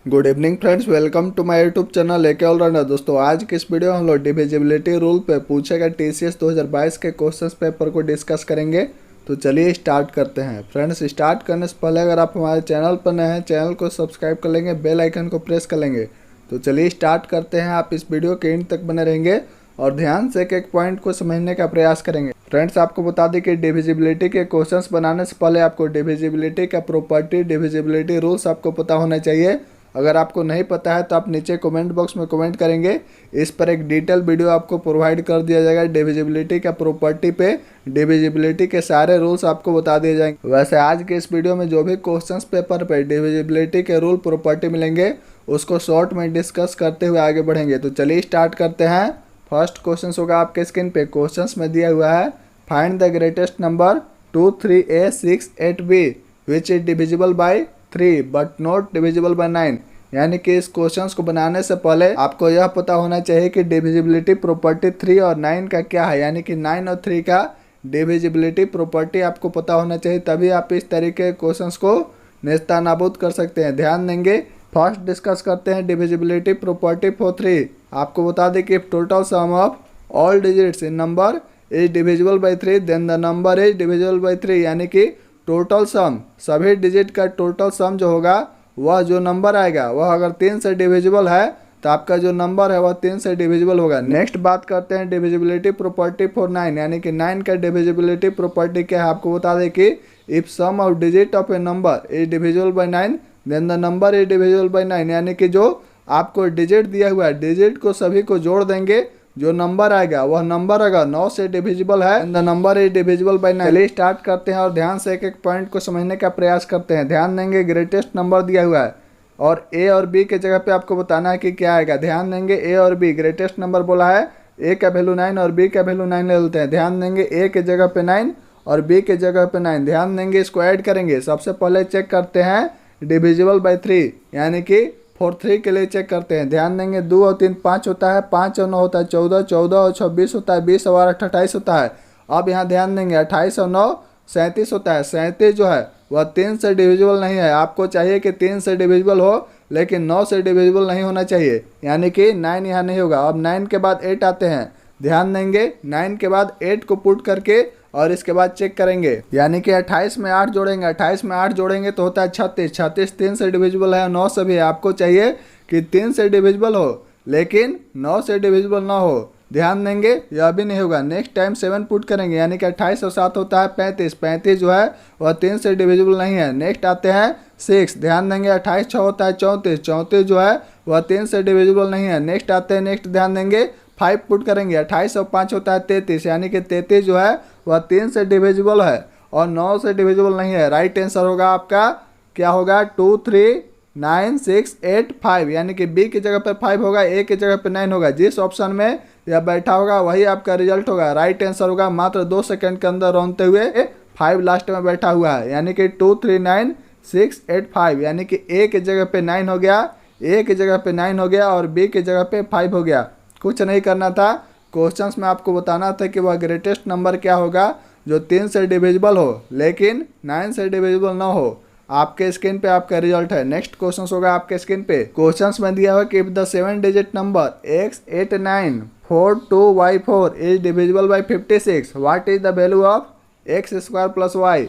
Good evening friends, welcome to my YouTube channel लेके allrounder. दोस्तों आज की इस वीडियो में हम लोग डिविजिबिलिटी रूल पे पूछे गए टीसीएस 2022 के क्वेश्चंस पेपर को डिस्कस करेंगे। तो चलिए स्टार्ट करते हैं। फ्रेंड्स स्टार्ट करने से पहले अगर आप हमारे चैनल पर नए हैं, चैनल को सब्सक्राइब कर लेंगे, बेल आइकन को प्रेस कर लेंगे। तो चलिए स्टार्ट करते हैं। आप इस वीडियो के एंड तक बने रहेंगे और ध्यान से एक एक पॉइंट को समझने का प्रयास करेंगे। फ्रेंड्स आपको बता दें कि डिविजिबिलिटी के क्वेश्चंस बनाने से पहले आपको डिविजिबिलिटी का प्रॉपर्टी, डिविजिबिलिटी रूल्स आपको पता होना चाहिए। अगर आपको नहीं पता है तो आप नीचे कमेंट बॉक्स में कमेंट करेंगे, इस पर एक डिटेल वीडियो आपको प्रोवाइड कर दिया जाएगा। डिविजिबिलिटी का प्रॉपर्टी पे डिविजिबिलिटी के सारे रूल्स आपको बता दिए जाएंगे। वैसे आज के इस वीडियो में जो भी क्वेश्चंस पेपर पे डिविजिबिलिटी के रूल प्रॉपर्टी मिलेंगे उसको शॉर्ट में डिस्कस करते हुए आगे बढ़ेंगे। तो चलिए स्टार्ट करते हैं। फर्स्ट क्वेश्चन होगा आपके स्क्रीन पे। क्वेश्चन में दिया हुआ है find the greatest number 2, 3a, 6, 8b which is divisible by 3 but not divisible by 9। यानी कि इस क्वेश्चंस को बनाने से पहले आपको यह पता होना चाहिए कि डिविजिबिलिटी प्रॉपर्टी 3 और 9 का क्या है। यानी कि 9 और 3 का डिविजिबिलिटी प्रॉपर्टी आपको पता होना चाहिए, तभी आप इस तरीके के क्वेश्चंस को नेस्तनाबूद कर सकते हैं। ध्यान देंगे। फर्स्ट डिस्कस करते हैं डिविजिबिलिटी प्रॉपर्टी फॉर 3। आपको बता दें कि total sum of all digits in number is divisible by 3 then the number is divisible by 3। यानी कि टोटल सम, सभी डिजिट का टोटल सम जो होगा वह जो नंबर आएगा वह अगर 3 से डिविजिबल है तो आपका जो नंबर है वह 3 से डिविजिबल होगा। नेक्स्ट बात करते हैं डिविजिबिलिटी प्रॉपर्टी फॉर 9। यानी कि 9 का डिविजिबिलिटी प्रॉपर्टी क्या है। आपको बता दें कि if sum of digit of a number is divisible by 9 then the number is divisible by 9। यानी कि जो आपको डिजिट दिया हुआ है, डिजिट को सभी को जोड़ देंगे, जो नंबर आएगा वह नंबर अगर 9 से डिविजिबल है the number is divisible by 9। चलिए स्टार्ट करते हैं और ध्यान से एक एक पॉइंट को समझने का प्रयास करते हैं। ध्यान देंगे ग्रेटेस्ट नंबर दिया हुआ है और ए और बी के जगह पे आपको बताना है कि क्या आएगा। ध्यान देंगे ए और बी, ग्रेटेस्ट नंबर बोला है, ए का वैल्यू 9 और बी का वैल्यू 9 ले लेते हैं। ध्यान देंगे ए के जगह पे 9 और बी के जगह पे 9। ध्यान देंगे इसको ऐड करेंगे। सबसे पहले चेक करते हैं डिविजिबल बाई 3, यानी कि 4 के लिए चेक करते हैं। ध्यान देंगे 2 और 3 5 होता है, 5 और 9 होता है 14, 14 और 26 होता है 20 और 8 28 होता है। अब यहाँ ध्यान देंगे 28 और 9 37 होता है। 37 जो है वह 3 से डिविजिबल नहीं है। आपको चाहिए कि 3 से डिविजिबल हो लेकिन 9 से डिविजिबल नहीं होना चाहिए, यानी कि 9 यहाँ नहीं होगा। अब 9 के बाद 8 आते हैं। ध्यान देंगे 9 के बाद 8 को पुट करके और इसके बाद चेक करेंगे, यानी कि 28 में 8 जोड़ेंगे, 28 में 8 जोड़ेंगे तो होता है 36। 36 3 से डिविजिबल है, 9 से भी। आपको चाहिए कि 3 से डिविजिबल हो लेकिन 9 से डिविजिबल ना हो। ध्यान देंगे यह भी नहीं होगा। नेक्स्ट टाइम 7 पुट करेंगे, यानी कि 28 और 7 होता है 35। 35 जो है वह 3 से डिविजिबल नहीं है। नेक्स्ट आते हैं 6। ध्यान देंगे 28 6 होता है 34। 34 जो है वह 3 से डिविजिबल नहीं है। नेक्स्ट आते हैं, नेक्स्ट ध्यान देंगे 5 पुट करेंगे, 28 और 5 होता है 33। यानी कि 33 जो है वह 3 से डिविजिबल है और 9 से डिविजिबल नहीं है। राइट आंसर होगा आपका क्या होगा 2 3 9 6 8 5। यानी कि बी की जगह पर 5 होगा, ए की जगह पर 9 होगा। जिस ऑप्शन में यह बैठा होगा वही आपका रिजल्ट होगा। राइट आंसर होगा मात्र 2 सेकंड के अंदर रोनते हुए 5 लास्ट में बैठा हुआ है, यानी कि 2 3 9 6 8 5। यानी कि ए की जगह पे 9 हो गया, ए की जगह पे 9 हो गया और बी की जगह पे 5 हो गया। कुछ नहीं करना था, क्वेश्चंस में आपको बताना था कि वह ग्रेटेस्ट नंबर क्या होगा जो 3 से डिविजिबल हो लेकिन 9 से डिविजिबल ना हो। आपके स्क्रीन पे आपका रिजल्ट है। नेक्स्ट क्वेश्चन होगा आपके स्क्रीन पे। क्वेश्चंस में दिया हुआ कि if the 7 digit number x89 42y4 is divisible by 56 what is the value of x square plus Y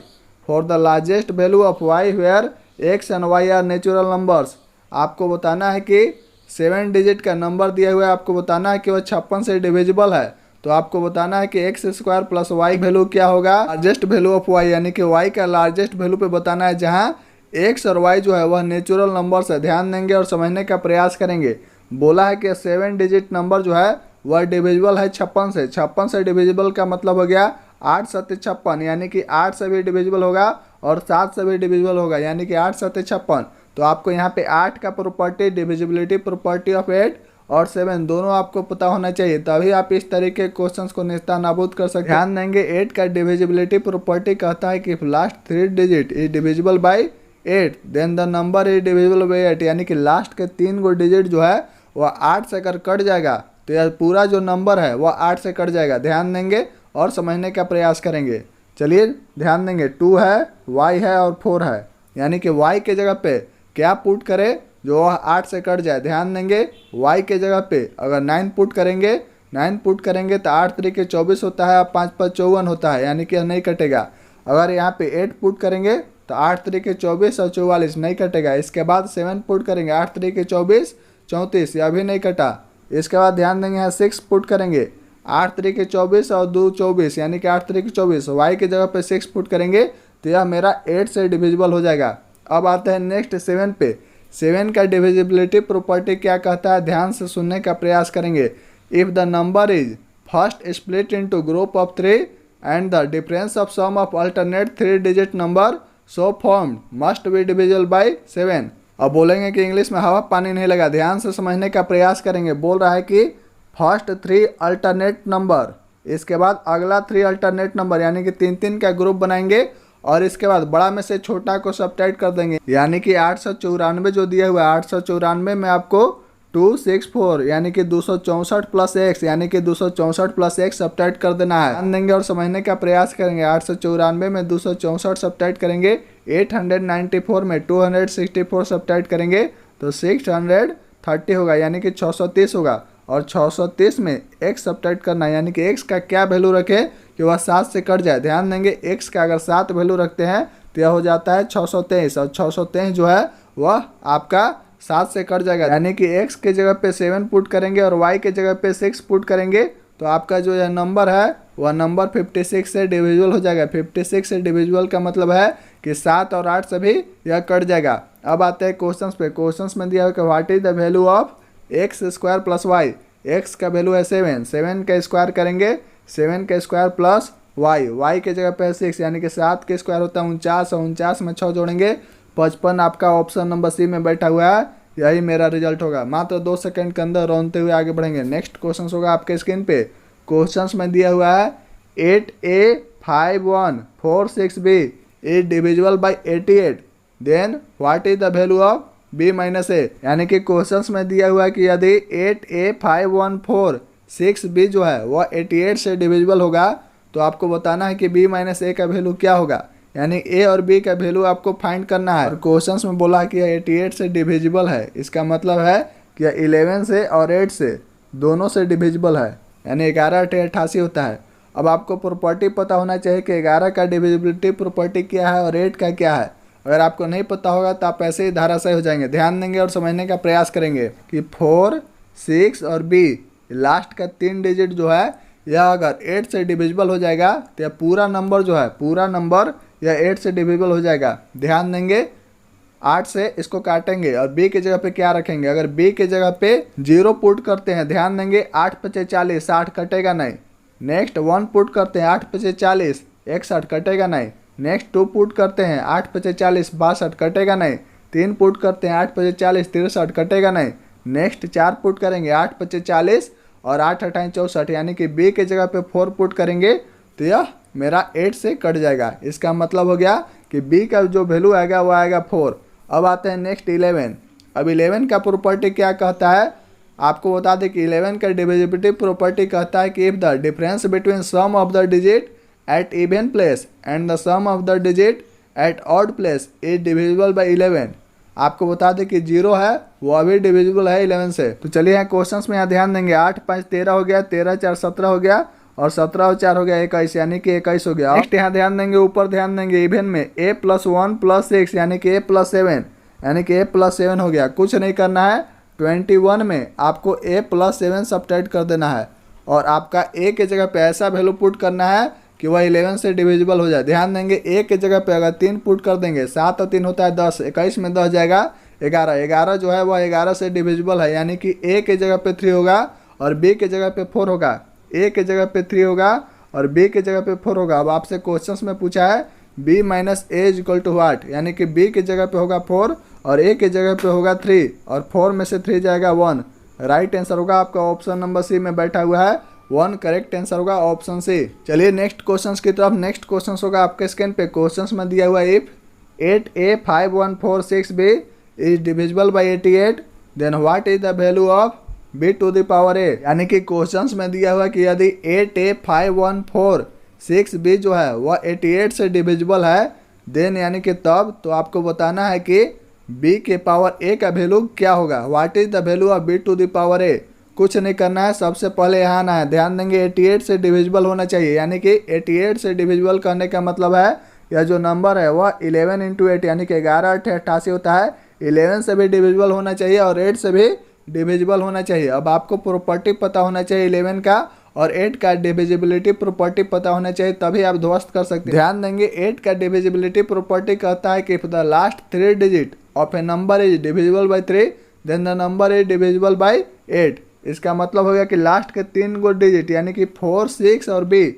for the largest value of y where x and y are natural numbers. आपको बताना है कि 7 digit का number दिया हुआ है, आपको बताना है कि वह 56 से डिविजिबल है। तो आपको बताना है कि X square plus Y value क्या होगा, लार्जेस्ट वैल्यू ऑफ वाई, यानी कि वाई का लार्जेस्ट वैल्यू पे बताना है जहां एक्स और वाई जो है वह नेचुरल नंबर्स है। ध्यान देंगे और समझने का प्रयास करेंगे। बोला है कि 7 डिजिट नंबर जो है वह डिविजिबल है 56 से। 56 से डिविजिबल का मतलब हो गया 8 7 56, यानी कि 8 से भी डिविजिबल होगा और 7 से भी डिविजिबल होगा, यानी कि 8 7 56। तो आपको यहाँ पे 8 का प्रॉपर्टी, डिविजिबिलिटी प्रॉपर्टी ऑफ 8 और 7 दोनों आपको पता होना चाहिए, तभी आप इस तरीके के क्वेश्चंस को नेस्तनाबूद कर सकते हैं। ध्यान देंगे 8 का डिविजिबिलिटी प्रॉपर्टी कहता है कि last 3 digit is divisible by 8 then the number is divisible by 8। यानी कि लास्ट के 3 गो डिजिट जो है वह 8 से अगर कट जाएगा तो यह पूरा जो नंबर है वह 8 से कट जाएगा। ध्यान देंगे और समझने का प्रयास करेंगे। चलिए ध्यान देंगे 2 है, y है और 4 है, यानी कि y के जगह पे क्या पुट करें जो 8 से कट जाए। ध्यान देंगे y के जगह पे अगर 9 पुट करेंगे, 9 पुट करेंगे तो 8 तरीके 24 होता है, 5 5 54 होता है, यानी कि नहीं कटेगा। अगर यहाँ पे 8 पुट करेंगे तो 8 तरीके 24 और 44 नहीं कटेगा। इसके बाद 7 पुट करेंगे, 8 तरीके 24 34, यह भी नहीं कटा। इसके बाद ध्यान देंगे यहाँ 6 पुट करेंगे, 8 तरीके 24 और 2 24, यानी कि 8 तरीके 24। y के जगह पे 6 पुट करेंगे तो यह मेरा 8 से डिविजिबल हो जाएगा। अब आते हैं नेक्स्ट 7 पे। 7 का डिविजिबिलिटी प्रॉपर्टी क्या कहता है, ध्यान से सुनने का प्रयास करेंगे। If the number is first split into group of 3 and the difference of sum of alternate 3 digit number so formed must be divisible by 7। अब बोलेंगे कि इंग्लिश में हवा पानी नहीं लगा, ध्यान से समझने का प्रयास करेंगे। बोल रहा है कि फर्स्ट 3 अल्टरनेट नंबर, इसके बाद अगला 3 अल्टरनेट नंबर, यानी कि 3 का ग्रुप बनाएंगे और इसके बाद बड़ा में से छोटा को सब्ट्रैक्ट कर देंगे। यानी कि 894 जो दिया हुआ है, 894 में आपको 264 यानी कि 264 प्लस एक्स, यानी कि 264 प्लस एक्स सब्ट्रैक्ट कर देना है। ध्यान देंगे और समझने का प्रयास करेंगे। 894 में 264 सब्ट्रैक्ट करेंगे, 894 में 264 सब्ट्रैक्ट करेंगे तो 630 होगा, यानी कि 630 होगा। और 630 में x सब्ट्रैक्ट करना है, यानी कि x का क्या वैल्यू रखें कि वह 7 से कट जाए। ध्यान देंगे x का अगर 7 वैल्यू रखते हैं तो यह हो जाता है 623, और 623 जो है वह आपका 7 से कट जाएगा। यानी कि x के जगह पे 7 पुट करेंगे और y के जगह पे 6 पुट करेंगे तो आपका जो यह नंबर है वह नंबर 56 से डिविजिबल हो जाएगा। 56 से डिविजिबल का मतलब है कि 7 और 8 सभी यह कट जाएगा। अब आते हैं क्वेश्चंस पे। क्वेश्चंस में दिया हुआ कि what is the value of X square plus Y. X का वैल्यू है 7, 7 का स्क्वायर करेंगे, 7 का स्क्वायर प्लस वाई, वाई के जगह पे 6, यानी कि 7 के स्क्वायर होता है 49, और 49 में 6 जोड़ेंगे 55। आपका ऑप्शन नंबर सी में बैठा हुआ है, यही मेरा रिजल्ट होगा। मात्र 2 सेकंड के अंदर रोनते हुए आगे बढ़ेंगे। नेक्स्ट क्वेश्चन होगा आपके स्क्रीन पे। क्वेश्चन में दिया हुआ है 8a 5146b is divisible by 88, then what is the value of b minus A. यानी कि क्वेश्चंस में दिया हुआ है कि यदि 8a 5146b जो है वह 88 से डिविजिबल होगा तो आपको बताना है कि b माइनस ए का वैल्यू क्या होगा, यानी a और b का वैल्यू आपको फाइंड करना है। और क्वेश्चंस में बोला है कि यह 88 से डिविजिबल है, इसका मतलब है कि यह 11 से और 8 से दोनों से डिविजिबल है, यानी 11 8 88 होता है। अब आपको प्रॉपर्टी पता होना चाहिए कि 11 का डिविजिबिलिटी प्रॉपर्टी क्या है और 8 का क्या है। अगर आपको नहीं पता होगा तो आप ऐसे ही धाराशायी हो जाएंगे। ध्यान देंगे और समझने का प्रयास करेंगे कि 4, 6 और b लास्ट का 3 डिजिट जो है यह अगर 8 से डिविजिबल हो जाएगा तो यह पूरा नंबर जो है, पूरा नंबर यह 8 से डिविजिबल हो जाएगा। ध्यान देंगे 8 से इसको काटेंगे और b के जगह पे क्या रखेंगे। अगर b के जगह पे 0 पुट करते हैं, ध्यान देंगे 8 पचे 40, 60 कटेगा नहीं। नेक्स्ट 1 पुट करते हैं, 8 पचे 40, 61 कटेगा नहीं। नेक्स्ट 2 पुट करते हैं, 8 पचे 40, 62 कटेगा नहीं। 3 पुट करते हैं, 8 पचे 40, 63 कटेगा नहीं। नेक्स्ट 4 पुट करेंगे, 8 पचे 40 और 8 अठाई 64, यानी कि b के जगह पे 4 पुट करेंगे तो यह मेरा 8 से कट जाएगा। इसका मतलब हो गया कि b का जो वैल्यू आएगा वो आएगा 4। अब आते हैं नेक्स्ट 11। अब 11 का प्रॉपर्टी क्या कहता है, आपको बता दें कि 11 का डिविजिबिलिटी प्रॉपर्टी कहता है कि if the difference between sum of the digit at even place and the sum of the digit at odd place is divisible by 11। आपको बता दें कि 0 है वो अभी डिविजिबल है 11 से। तो चलिए यहाँ क्वेश्चंस में यहाँ ध्यान देंगे। 8 5 13 हो गया, 13 4 17 हो गया, और 17 और 4 हो गया 21, यानी कि 21 हो गया। नेक्स्ट यहाँ ध्यान देंगे, ऊपर ध्यान देंगे इवन में a + 1 + 6 यानी कि a + 7, यानी कि a + 7 हो गया। कुछ नहीं करना है, 21 में आपको a + 7 सब्ट्रैक्ट कर देना है और आपका a के जगह पे ऐसा वैल्यू पुट करना है कि वह 11 से डिविजिबल हो जाए। ध्यान देंगे a के जगह पे अगर 3 पुट कर देंगे, 7 और 3 होता है 10, 21 में 10 जाएगा 11, 11 जो है वह 11 से डिविजिबल है, यानी कि a के जगह पे 3 होगा और b के जगह पे 4 होगा। a के जगह पे 3 होगा और b के जगह पे 4 होगा। अब आपसे क्वेश्चंस में पूछा है b minus A is equal to what, यानी कि b के जगह पे होगा 4 और a के जगह पे होगा 3 और 4 में से 3 जाएगा 1। राइट आंसर होगा आपका ऑप्शन नंबर सी में बैठा हुआ है 1। करेक्ट आंसर होगा ऑप्शन सी। चलिए नेक्स्ट क्वेश्चंस की तरफ। नेक्स्ट क्वेश्चन होगा आपके स्क्रीन पे। क्वेश्चंस में दिया हुआ if 8a 5146b is divisible by 88, then what is the value of b to the power a। यानी कि क्वेश्चंस में दिया हुआ कि यदि 8a 5146b जो है वह 88 से डिविजिबल है, देन यानी कि तब, तो आपको बताना है कि b के पावर a का वैल्यू क्या होगा। What is the value of b to the power a। कुछ नहीं करना है, सबसे पहले यहाँ आना है। ध्यान देंगे 88 से डिविजिबल होना चाहिए, यानी कि 88 से डिविजिबल करने का मतलब है यह जो नंबर है वह 11 इंटू 8 यानी कि 11 8 88 होता है। 11 से भी डिविजिबल होना चाहिए और 8 से भी डिविजिबल होना चाहिए। अब आपको प्रॉपर्टी पता होना चाहिए 11 का और 8 का डिविजिबिलिटी प्रॉपर्टी पता होना चाहिए, तभी आप ध्वस्त कर सकते हैं। ध्यान देंगे 8 का डिविजिबिलिटी प्रॉपर्टी कहता है कि if the last 3 digit of a number is divisible by 3 then the number is divisible by 8। इसका मतलब हो गया कि लास्ट के 3 गो डिजिट यानी कि 4 6 और बी,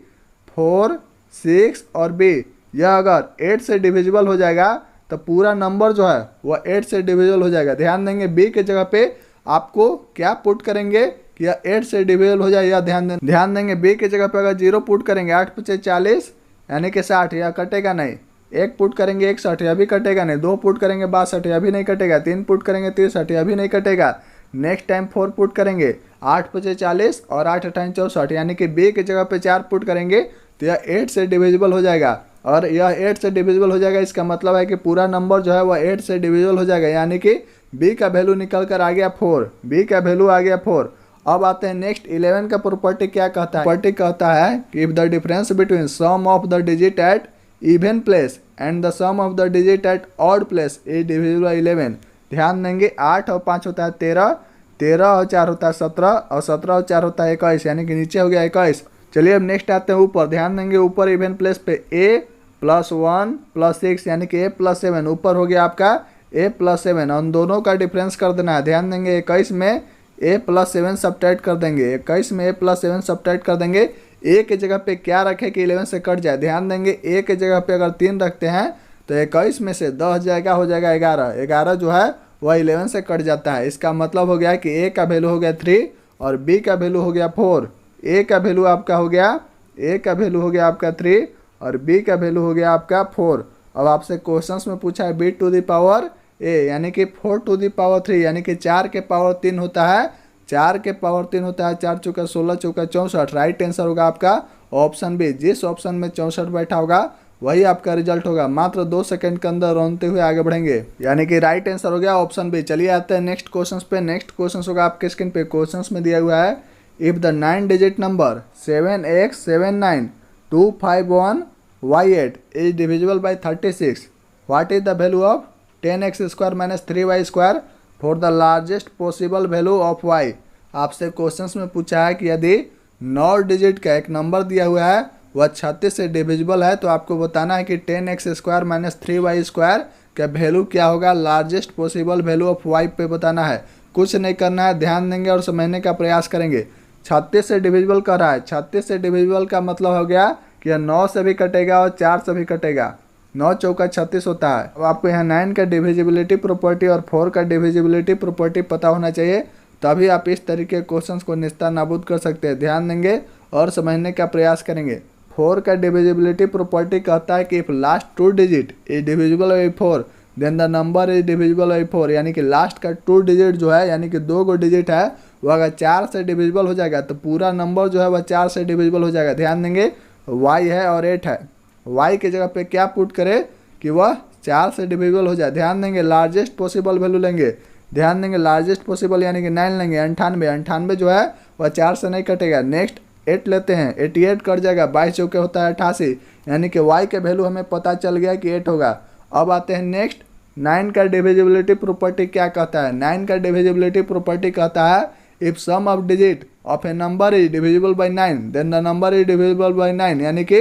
4 6 और बी, यह अगर 8 से डिविजिबल हो जाएगा तो पूरा नंबर जो है वह 8 से डिविजिबल हो जाएगा। ध्यान देंगे बी के जगह पे आपको क्या पुट करेंगे कि यह 8 से डिविजिबल हो जाए, यह ध्यान देंगे बी के जगह पे अगर 0 पुट करेंगे 8 पचे 40 यानी कि 60, यह कटेगा नहीं। 1 पुट करेंगे 61, यह भी कटेगा नहीं। 2 पुट करेंगे 62, यह भी नहीं कटेगा। 3 पुट करेंगे 63, यह भी नहीं कटेगा। नेक्स्ट टाइम 4 पुट करेंगे 8 पचे 40 और 8 अठाई 64 यानी कि बी के जगह पे 4 पुट करेंगे तो यह 8 से डिविजिबल हो जाएगा और यह 8 से डिविजिबल हो जाएगा। इसका मतलब है कि पूरा नंबर जो है वह 8 से डिविजिबल हो जाएगा, यानी कि बी का वैल्यू निकल कर आ गया 4। बी का वैल्यू आ गया 4। अब आते हैं नेक्स्ट 11 का प्रॉपर्टी क्या कहता है। प्रॉपर्टी कहता है कि if the difference between sum of the digit at even place and the sum of the digit at odd place is divisible by 11। ध्यान देंगे 8 और 5 होता है 13, 13 और 4 होता है 17 और 17 और 4 होता है 21 यानी कि नीचे हो गया 21। चलिए अब नेक्स्ट आते हैं ऊपर। ध्यान देंगे ऊपर इवन प्लेस पे a + 1 + 6 यानी कि a + 7 ऊपर हो गया आपका a + 7। उन दोनों का डिफरेंस कर देना है। ध्यान देंगे 21 में a + 7 सब्ट्रैक्ट कर देंगे, 21 में a + 7 सब्ट्रैक्ट कर देंगे। a के जगह पे क्या रखे कि 11 से कट जाए। ध्यान देंगे a के जगह पे अगर 3 रखते हैं तो 21 में से 10 जाएगा, हो जाएगा 11। 11 जो है वह 11 से कट जाता है। इसका मतलब हो गया कि a का वैल्यू हो गया 3 और b का वैल्यू हो गया 4। a का वैल्यू आपका हो गया, a का वैल्यू हो गया आपका 3 और b का वैल्यू हो गया आपका 4। अब आपसे क्वेश्चंस में पूछा है b to the power a यानी कि 4 टू द पावर 3 यानी कि 4 के पावर 3 होता है, 4 के पावर 3 होता है। 4 चौका 16, चौका 64। राइट आंसर होगा आपका ऑप्शन बी। जिस ऑप्शन में 64 बैठा होगा वही आपका रिजल्ट होगा। मात्र 2 सेकंड के अंदर रोनते हुए आगे बढ़ेंगे, यानी कि राइट आंसर हो गया ऑप्शन बी। चलिए आते हैं नेक्स्ट क्वेश्चन पे। नेक्स्ट क्वेश्चन होगा आपके स्क्रीन पे। क्वेश्चन में दिया हुआ है if the 9 digit number 7x792551y8 is divisible by 36, what is the value of 10x² - 3y² for the largest possible value of y। आपसे क्वेश्चंस में पूछा है कि यदि 9 डिजिट का एक नंबर दिया हुआ है वह 36 से डिविजिबल है तो आपको बताना है कि 10x² - 3y² का वैल्यू क्या होगा। Largest possible value of y पे बताना है। कुछ नहीं करना है, ध्यान देंगे और समझने का प्रयास करेंगे। 36 से डिविजिबल कर रहा है, 36 से डिविजिबल का मतलब हो गया कि यह 9 से भी कटेगा और 4 से भी कटेगा। 9 चौका 36 होता है। अब आपको यहाँ 9 का डिविजिबिलिटी प्रॉपर्टी और 4 का डिविजिबिलिटी प्रॉपर्टी पता होना चाहिए, तभी आप इस तरीके के क्वेश्चंस को निस्तार नाबूद कर सकते हैं। ध्यान देंगे और समझने का प्रयास करेंगे। 4 का डिविजिबिलिटी प्रॉपर्टी कहता है कि if last 2 digit is divisible by 4 then the number is divisible by 4, यानी कि लास्ट का 2 डिजिट जो है यानी कि 2 गो डिजिट है वह अगर 4 से डिविजिबल हो जाएगा तो पूरा नंबर जो है वह 4 से डिविजिबल हो जाएगा। ध्यान देंगे y है और 8 है, y के जगह पे क्या पुट करे कि वह 4 से डिविजिबल हो जाए। ध्यान देंगे लार्जेस्ट पॉसिबल वैल्यू लेंगे। ध्यान देंगे लार्जेस्ट पॉसिबल यानी कि 9 लेंगे। 98 जो है वह 4 से नहीं कटेगा। नेक्स्ट 8 लेते हैं, 88 कट जाएगा। 22 चौके होता है 88 यानी कि y के वैल्यू हमें पता चल गया कि 8 होगा। अब आते हैं नेक्स्ट 9 का डिविजिबिलिटी प्रॉपर्टी क्या कहता है। 9 का डिविजिबिलिटी प्रॉपर्टी कहता है if sum of digit of a number is divisible by 9 then the number is divisible by 9, यानी कि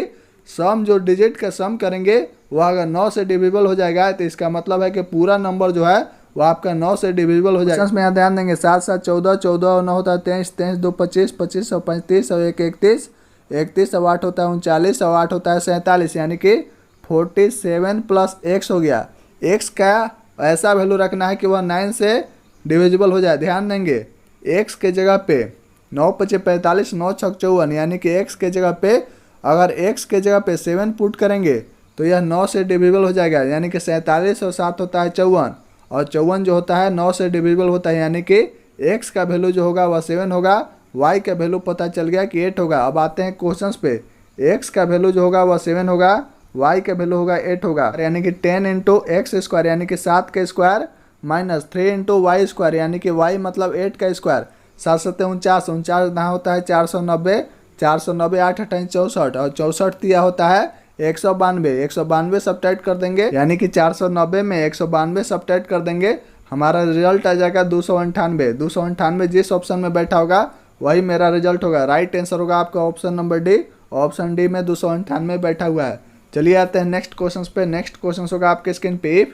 सम जो डिजिट का सम करेंगे वह अगर 9 से डिविजिबल हो जाएगा तो इसका मतलब है कि पूरा नंबर जो है वह आपका 9 से डिविजिबल हो जाएगा। इसमें यहाँ ध्यान देंगे 7 7 14, 14 और 9 होता है 23, 23 2 25, 25 और 35 और 1 31, 31 और 8 होता है 39 और 8 होता है 47, यानी कि 47 + x हो गया। x का ऐसा वैल्यू रखना है कि वह 9 से डिविजिबल हो जाए। ध्यान देंगे x के जगह पे 9 × 5 = 45, 9 × 6 = 54, यानी कि x के जगह पे अगर x के जगह पे 7 पुट करेंगे तो यह 9 से डिविजिबल हो जाएगा, यानी कि 47 और 7 होता है 54 और 54 जो होता है 9 से डिविजिबल होता है, यानी कि x का वैल्यू जो होगा वह 7 होगा। y का वैल्यू पता चल गया कि 8 होगा। अब आते हैं क्वेश्चंस पे। x का वैल्यू जो होगा वह 7 होगा, y का वैल्यू होगा 8 होगा, यानी कि 10 इंटू एक्स स्क्वायर यानी कि 7 का square minus 3 into Y square यानी कि y मतलब 8 का स्क्वायर। 7 7 49, 49 ना होता है 490, 490 8 अट्ठाईस 64 और 64 दिया होता है 192, 192 सब्ट्रैक्ट कर देंगे यानी कि 490 में 192 सब्ट्रैक्ट कर देंगे, हमारा रिजल्ट आ जाएगा 298। 298 जिस ऑप्शन में बैठा होगा वही मेरा रिजल्ट होगा। राइट आंसर होगा आपका option number D. Option D में 298 बैठा हुआ है। चलिए आते हैं नेक्स्ट क्वेश्चन पे। नेक्स्ट क्वेश्चन होगा आपके स्क्रीन पे। If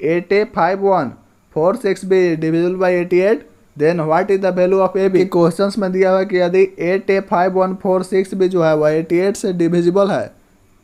885146b divisible by 88 then what is the value of A B. Question में दिया हुआ कि यदि 885146b जो है वह 88 से डिविजिबल है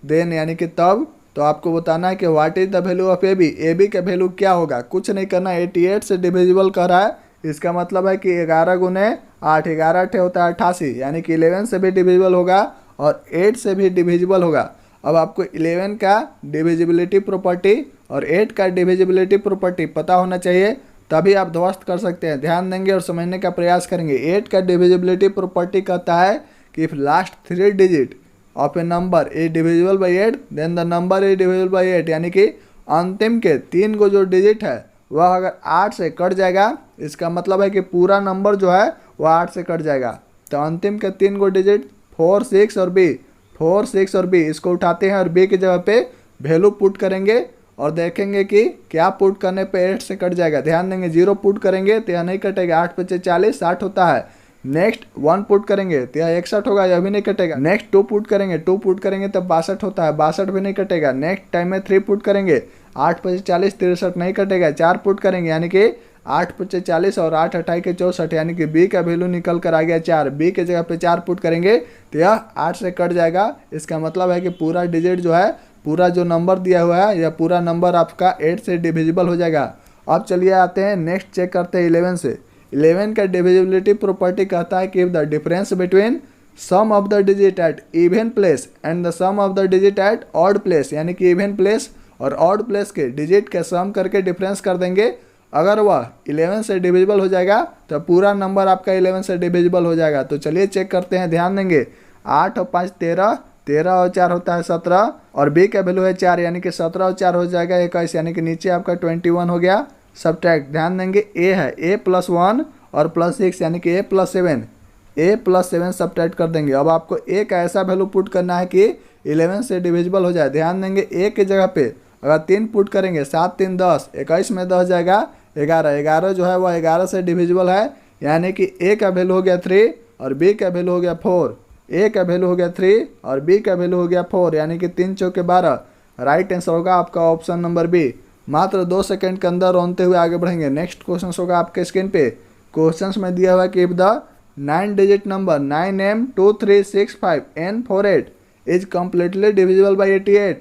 देन यानी कि तब, तो आपको बताना है कि what is the value of A B का वैल्यू क्या होगा। कुछ नहीं करना, 88 से डिविजिबल कर रहा है, इसका मतलब है कि 11 गुने 8, 11 8 होता है 88 यानी कि 11 से भी डिविजिबल होगा और 8 से भी डिविजिबल होगा। अब आपको 11 का डिविजिबिलिटी प्रॉपर्टी और 8 का डिविजिबिलिटी प्रॉपर्टी पता होना चाहिए, तभी आप ध्वस्त कर सकते हैं। ध्यान देंगे और समझने का प्रयास करेंगे। 8 का डिविजिबिलिटी प्रॉपर्टी कहता है कि if last 3 digit of a number is divisible by 8 then the number is divisible by 8, यानी कि अंतिम के 3 को जो डिजिट है वह अगर 8 से कट जाएगा, इसका मतलब है कि पूरा नंबर जो है वह 8 से कट जाएगा। तो अंतिम के 3 को डिजिट 4 6 और बी, 4 6 और बी इसको उठाते हैं और बी की जगह पे वैल्यू पुट करेंगे और देखेंगे कि क्या पुट करने पे 8 से कट जाएगा। ध्यान देंगे 0 पुट करेंगे तो यह नहीं कटेगा, 8 5 40 60 होता है। नेक्स्ट 1 पुट करेंगे तो यह 61 होगा, यह भी नहीं कटेगा। नेक्स्ट 2 पुट करेंगे, 2 पुट करेंगे तब 62 होता है, 62 भी नहीं कटेगा। नेक्स्ट टाइम में 3 पुट करेंगे, 8 5 40 63 नहीं कटेगा। 4 पुट करेंगे यानी कि 8 5 40 और 8 28 के 64 यानी कि बी का वैल्यू निकल कर आ गया 4। बी के जगह पे 4 पुट करेंगे तो यह 8 से कट जाएगा। इसका मतलब है कि पूरा डिजिट जो है, पूरा जो नंबर दिया हुआ है या पूरा नंबर आपका 8 से डिविजिबल हो जाएगा। अब चलिए आते हैं नेक्स्ट चेक करते हैं 11 से। 11 का डिविजिबिलिटी प्रॉपर्टी कहता है कि if the difference between sum of the digit at even place and the sum of the digit at odd place, यानी कि इवन प्लेस और ऑड प्लेस के डिजिट के सम करके डिफरेंस कर देंगे, अगर वह 11 से डिविजिबल हो जाएगा तो पूरा नंबर आपका 11 से डिविजिबल हो जाएगा। तो चलिए चेक करते हैं। ध्यान देंगे 8 और 5 13, 13 और 4 होता है 17 और बी का वैल्यू है 4 यानी कि 17 और 4 हो जाएगा 21 यानी कि नीचे आपका 21 हो गया। सब्ट्रैक्ट, ध्यान देंगे ए है, a + 1 और +6 यानी कि a + 7, a + 7 सब्ट्रैक्ट कर देंगे। अब आपको a का ऐसा वैल्यू पुट करना है कि 11 से डिविजिबल हो जाए। ध्यान देंगे a के जगह पे अगर 3 पुट करेंगे, 7 3 10, 21 में 10 जाएगा 11, 11 जो है वह 11 से डिविजिबल है यानी कि a का वैल्यू हो गया 3 और b का वैल्यू हो गया 4। a का वैल्यू हो गया 3 और b का वैल्यू हो गया 4 यानी कि 3 चौके 12। राइट आंसर होगा आपका ऑप्शन नंबर बी। मात्र 2 सेकंड के अंदर रोनते हुए आगे बढ़ेंगे। नेक्स्ट क्वेश्चन होगा आपके स्क्रीन पे। क्वेश्चन में दिया हुआ है कि if the 9 digit number 9m2365n48 is completely divisible by 88,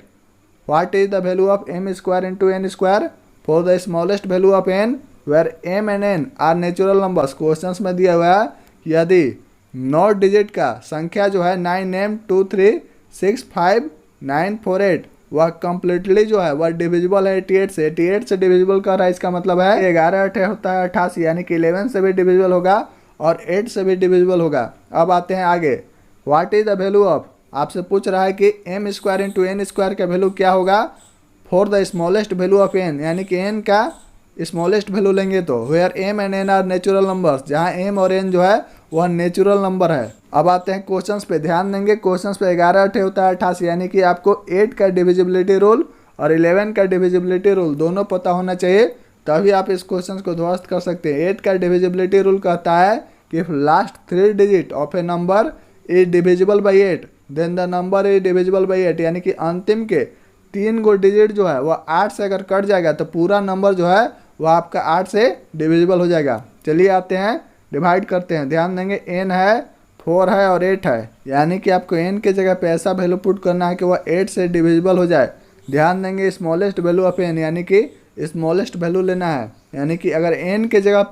what is the value of m square into n square for the smallest value of n where m and n are natural numbers. Question में दिया हुआ है यदि 9 digit का संख्या जो है 9m2365n48 वह कम्प्लीटली जो है वह डिविजिबल है 88 से। 88 से डिविजिबल कर रहा है, इसका मतलब है 11 8 होता है 88 यानी कि 11 से भी डिविजिबल होगा और 8 से भी डिविजिबल होगा। अब आते हैं आगे। What is the value of, आपसे पूछ रहा है कि m square into n square का वैल्यू क्या होगा for the smallest value of n, यानी कि n का स्मॉलेस्ट वैल्यू लेंगे तो where m and n are natural numbers, जहाँ m और n जो है वह नेचुरल नंबर है। अब आते हैं क्वेश्चंस पे। ध्यान देंगे क्वेश्चंस पे 11 8 होता है 88 यानी कि आपको 8 का डिविजिबिलिटी रूल और 11 का डिविजिबिलिटी रूल दोनों पता होना चाहिए, तभी आप इस क्वेश्चन को ध्वस्त कर सकते हैं। 8 का डिविजिबिलिटी रूल कहता है कि if last 3 digit of a number is divisible by 8 then the number is divisible by 8, यानी कि अंतिम के 3 गो डिजिट जो है वह 8 से अगर कट जाएगा तो पूरा नंबर जो है वह आपका 8 से डिविजिबल हो जाएगा। चलिए आते हैं डिवाइड करते हैं। ध्यान देंगे n है 4 है और 8 है, यानी कि आपको n के जगह पे ऐसा वैल्यू पुट करना है कि वह 8 से डिविजिबल हो जाए। ध्यान देंगे स्मॉलेस्ट वैल्यू ऑफ n यानी कि स्मॉलेस्ट वैल्यू लेना है, यानी कि अगर n के जगह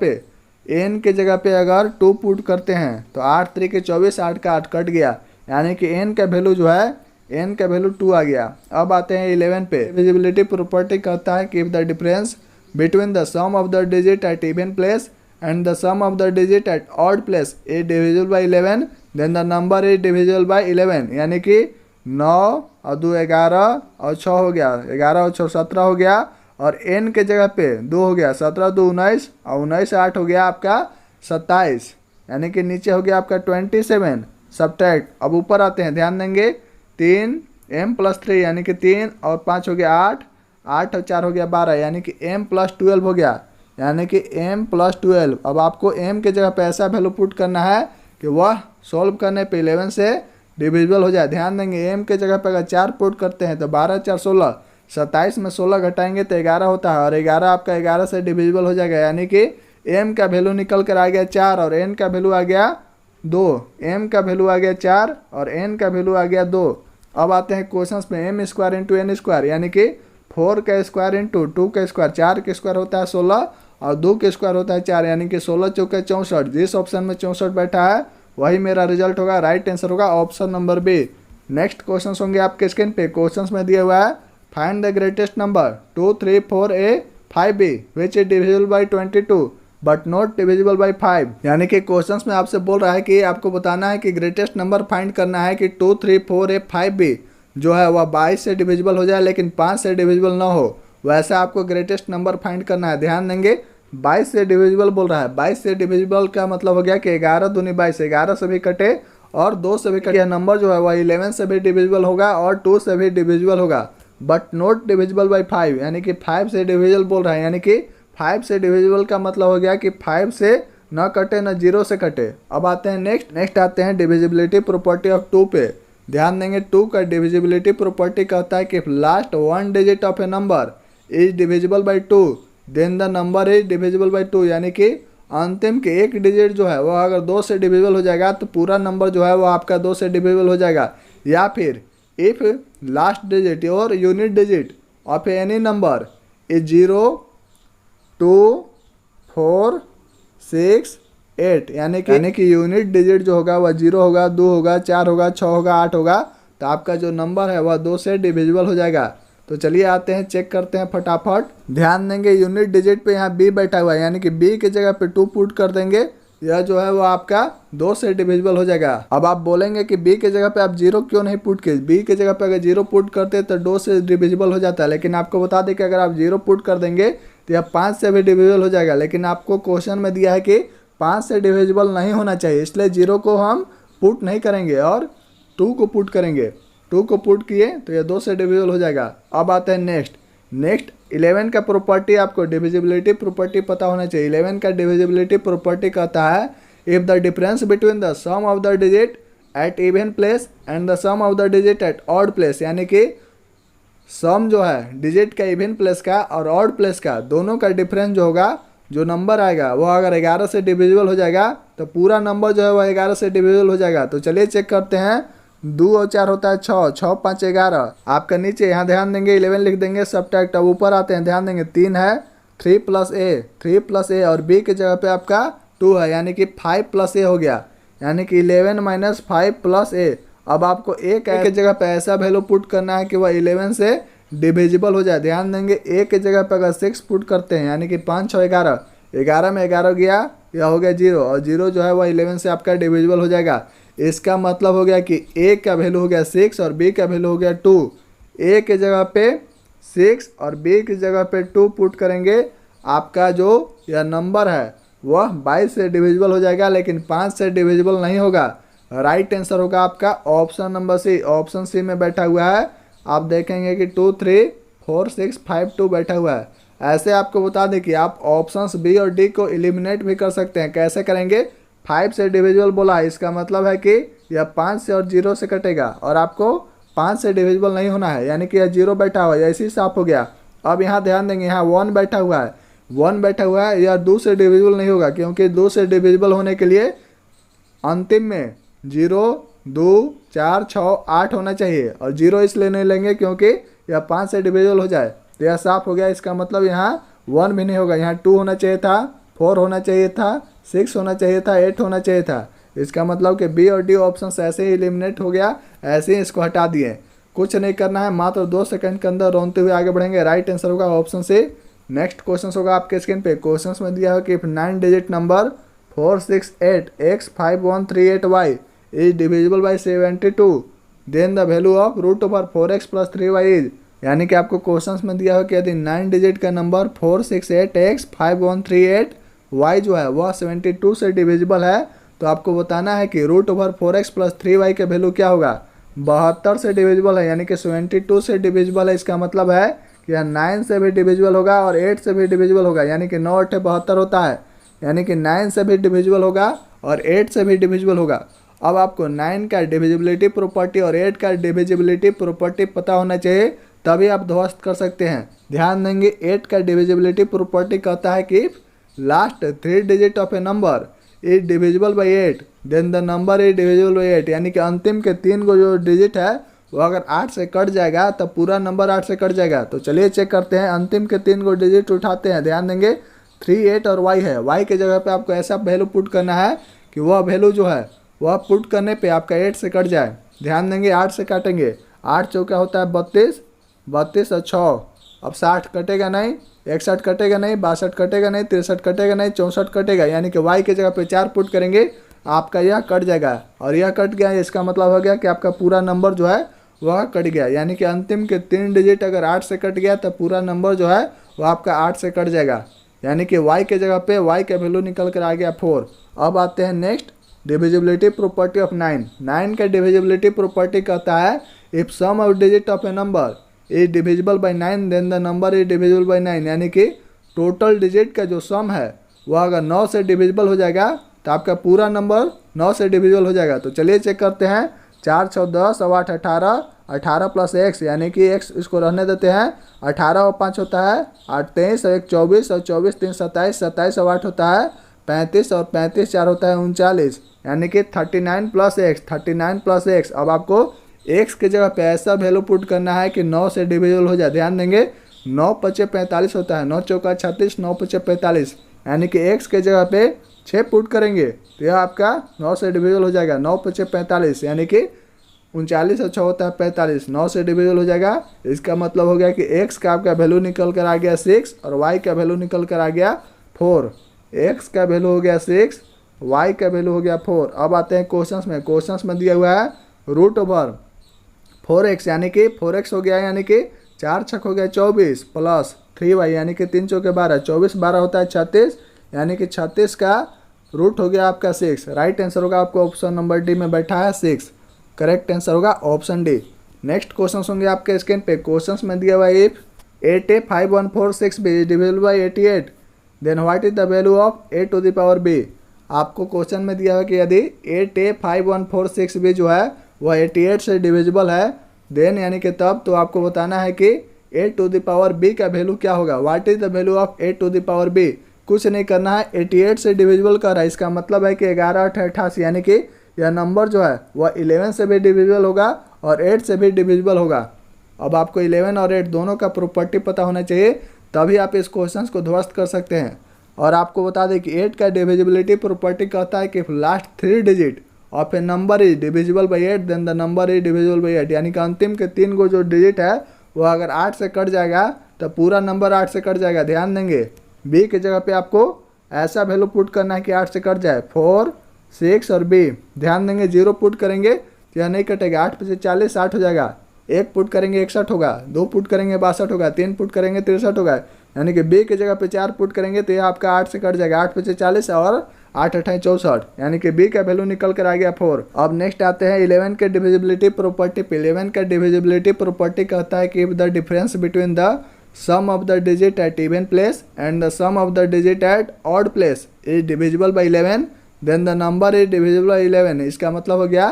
पे अगर 2 पुट करते हैं तो 8 3 के 24, 8 का 8 कट गया यानी कि n का वैल्यू जो है n का वैल्यू 2 आ गया। अब आते हैं 11 पे। डिविजिबिलिटी प्रॉपर्टी कहता है कि if the difference between the sum of the digit at even place and the sum of the digit at odd place is divisible by 11 then the number is divisible by 11, यानी कि 9 और 2 11 और 6 हो गया, 11 और 6 17 हो गया, और n के जगह पे 2 हो गया, 17 2 19 और 19 8 हो गया आपका 27, यानी कि नीचे हो गया आपका 27। सब्ट्रैक्ट, अब ऊपर आते हैं, ध्यान देंगे 3 m + 3 यानी कि 3 और 5 हो गया 8, 8 और 4 हो गया 12, यानी कि m + 12 हो गया, यानी कि m + 12। अब आपको m के जगह पे ऐसा वैल्यू पुट करना है कि वह सॉल्व करने पे 11 से डिविजिबल हो जाए। ध्यान देंगे m के जगह पे अगर 4 पुट करते हैं तो 12 4 16, 27 में 16 घटाएंगे तो 11 होता है, और 11 आपका 11 से डिविजिबल हो जाएगा, यानी कि m का वैल्यू निकल कर आ गया 4 और n का वैल्यू आ गया 2। m का वैल्यू आ गया 4 और n का वैल्यू आ गया 2। अब आते हैं क्वेश्चन में, m² × n स्क्वायर यानी कि 4 का स्क्वायर इंटू 2 का स्क्वायर, 4 का स्क्वायर होता है 16 और 2 का स्क्वायर होता है 4, यानी कि 16 चौके 64। जिस ऑप्शन में 64 बैठा है वही मेरा रिजल्ट होगा, राइट आंसर होगा option number B. Next question होंगे आपके स्क्रीन पे। क्वेश्चन में दिया हुआ है find the greatest number 2 3 4 a 5 b which is divisible by 22 but not divisible by 5, यानी कि क्वेश्चन में आपसे बोल रहा है कि आपको बताना है कि ग्रेटेस्ट नंबर फाइंड करना है कि 2 3 4 a 5 b जो है वह 22 से डिविजिबल हो जाए लेकिन 5 से डिविजिबल ना हो, वैसा आपको ग्रेटेस्ट नंबर फाइंड करना है। ध्यान देंगे 22 से डिविजिबल बोल रहा है, 22 से डिविजिबल का मतलब हो गया कि 11 दूनी 22, 11 से भी कटे और 2 से भी कटे, यह नंबर जो है वह 11 से भी डिविजिबल होगा और 2 से भी डिविजिबल होगा, बट नॉट डिविजिबल बाई 5, यानी कि 5 से डिविजिबल बोल रहा है, यानी कि 5 से डिविजिबल का मतलब हो गया कि 5 से न कटे न 0 से कटे। अब आते हैं नेक्स्ट आते हैं डिविजिबिलिटी प्रॉपर्टी ऑफ 2 पे। ध्यान देंगे 2 का डिविजिबिलिटी प्रॉपर्टी कहता है कि last 1 digit of a number is divisible by 2 then the number is divisible by 2, यानी कि अंतिम के एक डिजिट जो है वह अगर 2 से डिविजिबल हो जाएगा तो पूरा नंबर जो है वह आपका 2 से डिविजिबल हो जाएगा। या फिर इफ लास्ट डिजिट और unit digit of any number is 0 2 4 6 8, यानी कि यूनिट डिजिट जो होगा वह 0 होगा, 2 होगा, 4 होगा, 6 होगा, 8 होगा, तो आपका जो नंबर है वह 2 से डिविजिबल हो जाएगा। तो चलिए आते हैं चेक करते हैं फटाफट। ध्यान देंगे यूनिट डिजिट पे यहाँ b बैठा हुआ है, यानी कि b के जगह पे 2 पुट कर देंगे, यह जो है वो आपका 2 से डिविजिबल हो जाएगा। अब आप बोलेंगे कि b के जगह पे आप 0 क्यों नहीं पुट किए, b के जगह पे अगर 0 पुट करते तो 2 से डिविजिबल हो जाता है, लेकिन आपको बता दें कि अगर आप 0 पुट कर देंगे तो यह 5 से भी डिविजिबल हो जाएगा, लेकिन आपको क्वेश्चन में दिया है कि 5 से डिविजिबल नहीं होना चाहिए, इसलिए 0 को हम पुट नहीं करेंगे और 2 को पुट करेंगे। 2 को पुट किए तो ये 2 से डिविजिबल हो जाएगा। अब आता है नेक्स्ट 11 का प्रॉपर्टी, आपको डिविजिबिलिटी प्रॉपर्टी पता होना चाहिए। 11 का डिविजिबिलिटी प्रॉपर्टी कहता है if the difference between the sum of the digit at even place and the sum of the digit at odd place, यानी कि सम जो है डिजिट का इवन प्लेस का और ऑड प्लेस का दोनों का डिफरेंस जो होगा, जो नंबर आएगा वह अगर 11 से डिविजिबल हो जाएगा तो पूरा नंबर जो है वह 11 से डिविजिबल हो जाएगा। तो चलिए चेक करते हैं। 2 और 4 होता है 6, 6 5 11, आपका नीचे यहाँ ध्यान देंगे 11 लिख देंगे सब्ट्रैक्ट। अब ऊपर आते हैं, ध्यान देंगे 3 है, 3 + a और b के जगह पे आपका 2 है, यानी कि 5 + a हो गया, यानी कि 11 - 5 + a। अब आपको a के जगह पे ऐसा वैल्यू पुट करना है कि वह 11 से डिविजिबल हो जाए। ध्यान देंगे a के जगह पे अगर 6 पुट करते हैं, यानी कि 5 6 11, 11 में 11 गया, यह हो गया 0 और 0 जो है वह 11 से आपका डिविजिबल हो जाएगा। इसका मतलब हो गया कि a का वैल्यू हो गया 6 और b का वैल्यू हो गया 2। a के जगह पे 6 और b की जगह पे 2 पुट करेंगे, आपका जो यह नंबर है वह 22 से डिविजिबल हो जाएगा, लेकिन 5 से डिविजिबल नहीं होगा। राइट आंसर होगा आपका option number C. Option C में बैठा हुआ है, आप देखेंगे कि 2 3 4 6 5 2 बैठा हुआ है। ऐसे आपको बता दें कि आप ऑप्शंस बी और डी को एलिमिनेट भी कर सकते हैं। कैसे करेंगे, 5 से डिविजिबल बोला, इसका मतलब है कि यह 5 से और 0 से कटेगा और आपको 5 से डिविजिबल नहीं होना है, यानी कि यह 0 बैठा हुआ है, ऐसे ही साफ हो गया। अब यहाँ ध्यान देंगे, यहाँ 1 बैठा हुआ है, 1 बैठा हुआ है, यह 2 से डिविजिबल नहीं होगा, क्योंकि 2 से डिविजिबल होने के लिए अंतिम में 0 2 4 6 8 होना चाहिए, और 0 इसलिए नहीं लेंगे क्योंकि यह 5 से डिविजिबल हो जाए, तो यह साफ हो गया। इसका मतलब यहाँ 1 भी नहीं होगा, यहाँ 2 होना चाहिए था, 4 होना चाहिए था, 6 होना चाहिए था, 8 होना चाहिए था। इसका मतलब कि बी और डी ऑप्शन ऐसे ही एलिमिनेट हो गया, ऐसे ही इसको हटा दिए। कुछ नहीं करना है, मात्र 2 सेकंड के अंदर रोनते हुए आगे बढ़ेंगे। राइट आंसर होगा ऑप्शन से। नेक्स्ट क्वेश्चन होगा आपके स्क्रीन पे। क्वेश्चन में दिया है कि 9 digit number 4 6 8 x 5 1 3 8 y is divisible by 72 then the value of root over 4x plus 3y is, यानी कि आपको क्वेश्चंस में दिया हो कि यदि 9 डिजिट का नंबर 468x 5138 y जो है वह 72 से डिविजिबल है, तो आपको बताना है कि root over 4x plus 3y का वैल्यू क्या होगा, 72 से डिविजिबल है, यानी कि 72 से डिविजिबल है। इसका मतलब है कि यह 9 से भी डिविजिबल होगा और 8 से भी डिविजिबल होगा, यानी कि 9 8 72 होता है, यानी कि 9 से भी डिविजिबल होगा और 8 से भी डिविजिबल होगा। अब आपको 9 का डिविजिबिलिटी प्रॉपर्टी और 8 का डिविजिबिलिटी प्रॉपर्टी पता होना चाहिए, तभी आप ध्वस्त कर सकते हैं। ध्यान देंगे 8 का डिविजिबिलिटी प्रॉपर्टी कहता है कि last 3 digit of a number is divisible by 8 then the number is divisible by 8, यानी कि अंतिम के 3 को जो डिजिट है वो अगर 8 से कट जाएगा तब पूरा नंबर 8 से कट जाएगा। तो चलिए चेक करते हैं, अंतिम के 3 को डिजिट उठाते हैं। ध्यान देंगे 3 8 और y है, y के जगह पे आपको ऐसा वैल्यू पुट करना है कि वह वैल्यू जो है वह पुट करने पे आपका 8 से कट जाए। ध्यान देंगे 8 से काटेंगे, 8 चौका होता है 32, 32 और 6, अब 60 कटेगा नहीं, 61 कटेगा नहीं, 62 कटेगा नहीं, 63 कटेगा नहीं, 64 कटेगा, यानी कि y के जगह पे 4 पुट करेंगे, आपका यह कट जाएगा और यह कट गया। इसका मतलब हो गया कि आपका पूरा नंबर जो है वह कट गया, यानी कि अंतिम के 3 डिजिट अगर 8 से कट गया तो पूरा नंबर जो है वह आपका 8 से कट जाएगा, यानी कि y के जगह पे y का वैल्यू निकल कर आ गया 4। अब आते हैं नेक्स्ट डिविजिबिलिटी प्रॉपर्टी ऑफ 9। 9 का डिविजिबिलिटी प्रॉपर्टी कहता है if sum of digit of a number is divisible by 9 then the number is divisible by 9, यानी कि टोटल डिजिट का जो सम है वह अगर 9 से डिविजिबल हो जाएगा तो आपका पूरा नंबर 9 से डिविजिबल हो जाएगा। तो चलिए चेक करते हैं, 4 6 10 और 8 18, 18 प्लस x, यानी कि x इसको रहने देते हैं, 18 और 5 होता है 8 23 और 1 24 और 24 3 27, 27 और 8 होता है 35 और 35 4 होता है 39, यानी कि 39 प्लस एक्स, 39 प्लस एक्स। अब आपको x के जगह पे ऐसा वैल्यू पुट करना है कि 9 से डिविजिबल हो जाए। ध्यान देंगे 9 5 45 होता है, 9 चौका 36, 9 5 45, यानी कि x के जगह पे 6 पुट करेंगे तो यह आपका 9 से डिविजिबल हो जाएगा। 9 5 45, यानी कि 39 और 6 होता है 45, 9 से डिविजिबल हो जाएगा। इसका मतलब हो गया कि x का आपका वैल्यू निकल कर आ गया 6 और y का वैल्यू निकल कर आ गया 4। x का वैल्यू हो गया 6, y का वैल्यू हो गया 4। अब आते हैं क्वेश्चंस में। क्वेश्चंस में दिया हुआ है रूट ओवर 4x, यानी कि 4x हो गया, यानी कि 4 छक हो गया 24 प्लस 3y, यानी कि 3 चौके 12, 24 12 होता है 36, यानी कि 36 का रूट हो गया आपका 6। राइट आंसर होगा आपको ऑप्शन नंबर डी में बैठा है 6, करेक्ट आंसर होगा ऑप्शन डी। नेक्स्ट क्वेश्चन होंगे आपके स्क्रीन पे। क्वेश्चंस में दिया हुआ है if 8a5146b is divisible by 88 then what is the value of a to the power b। आपको क्वेश्चन में दिया है कि यदि 8a5146b जो है वह 88 से डिविजिबल है देन, यानी कि तब, तो आपको बताना है कि a to the power b का वैल्यू क्या होगा, what is the value of a to the power b। कुछ नहीं करना है, 88 से डिविजिबल कर रहा है, इसका मतलब है कि 11 8 88, यानी कि यह नंबर जो है वह 11 से भी डिविजिबल होगा और 8 से भी डिविजिबल होगा। अब आपको 11 और 8 दोनों का प्रॉपर्टी पता होना चाहिए, तभी आप इस क्वेश्चन को ध्वस्त कर सकते हैं। और आपको बता दें कि 8 का डिविजिबिलिटी प्रॉपर्टी कहता है कि last 3 digit of a number is divisible by 8 then the number is divisible by 8, यानी कि अंतिम के 3 को जो डिजिट है वह अगर 8 से कट जाएगा तो पूरा नंबर 8 से कट जाएगा। ध्यान देंगे b की जगह पे आपको ऐसा वैल्यू पुट करना है कि 8 से कट जाए, 4 6 और b। ध्यान देंगे 0 पुट करेंगे तो यह नहीं कटेगा, 8 पे से 40 8 हो जाएगा, 1 पुट करेंगे 61 होगा, 2 पुट करेंगे 62 होगा, 3 पुट करेंगे 63 होगा, यानी कि b की जगह पे 4 पुट करेंगे तो यह आपका 8 से कट जाएगा, 8 पे से 40 और 8 8 64, यानी कि b का वैल्यू निकल कर आ गया 4। अब नेक्स्ट आते हैं 11 के डिविजिबिलिटी प्रॉपर्टी पे। 11 का डिविजिबिलिटी प्रॉपर्टी कहता है कि if the difference between the sum of the digit at even place and the sum of the digit at odd place is divisible by 11 then the number is divisible by 11। इसका मतलब हो गया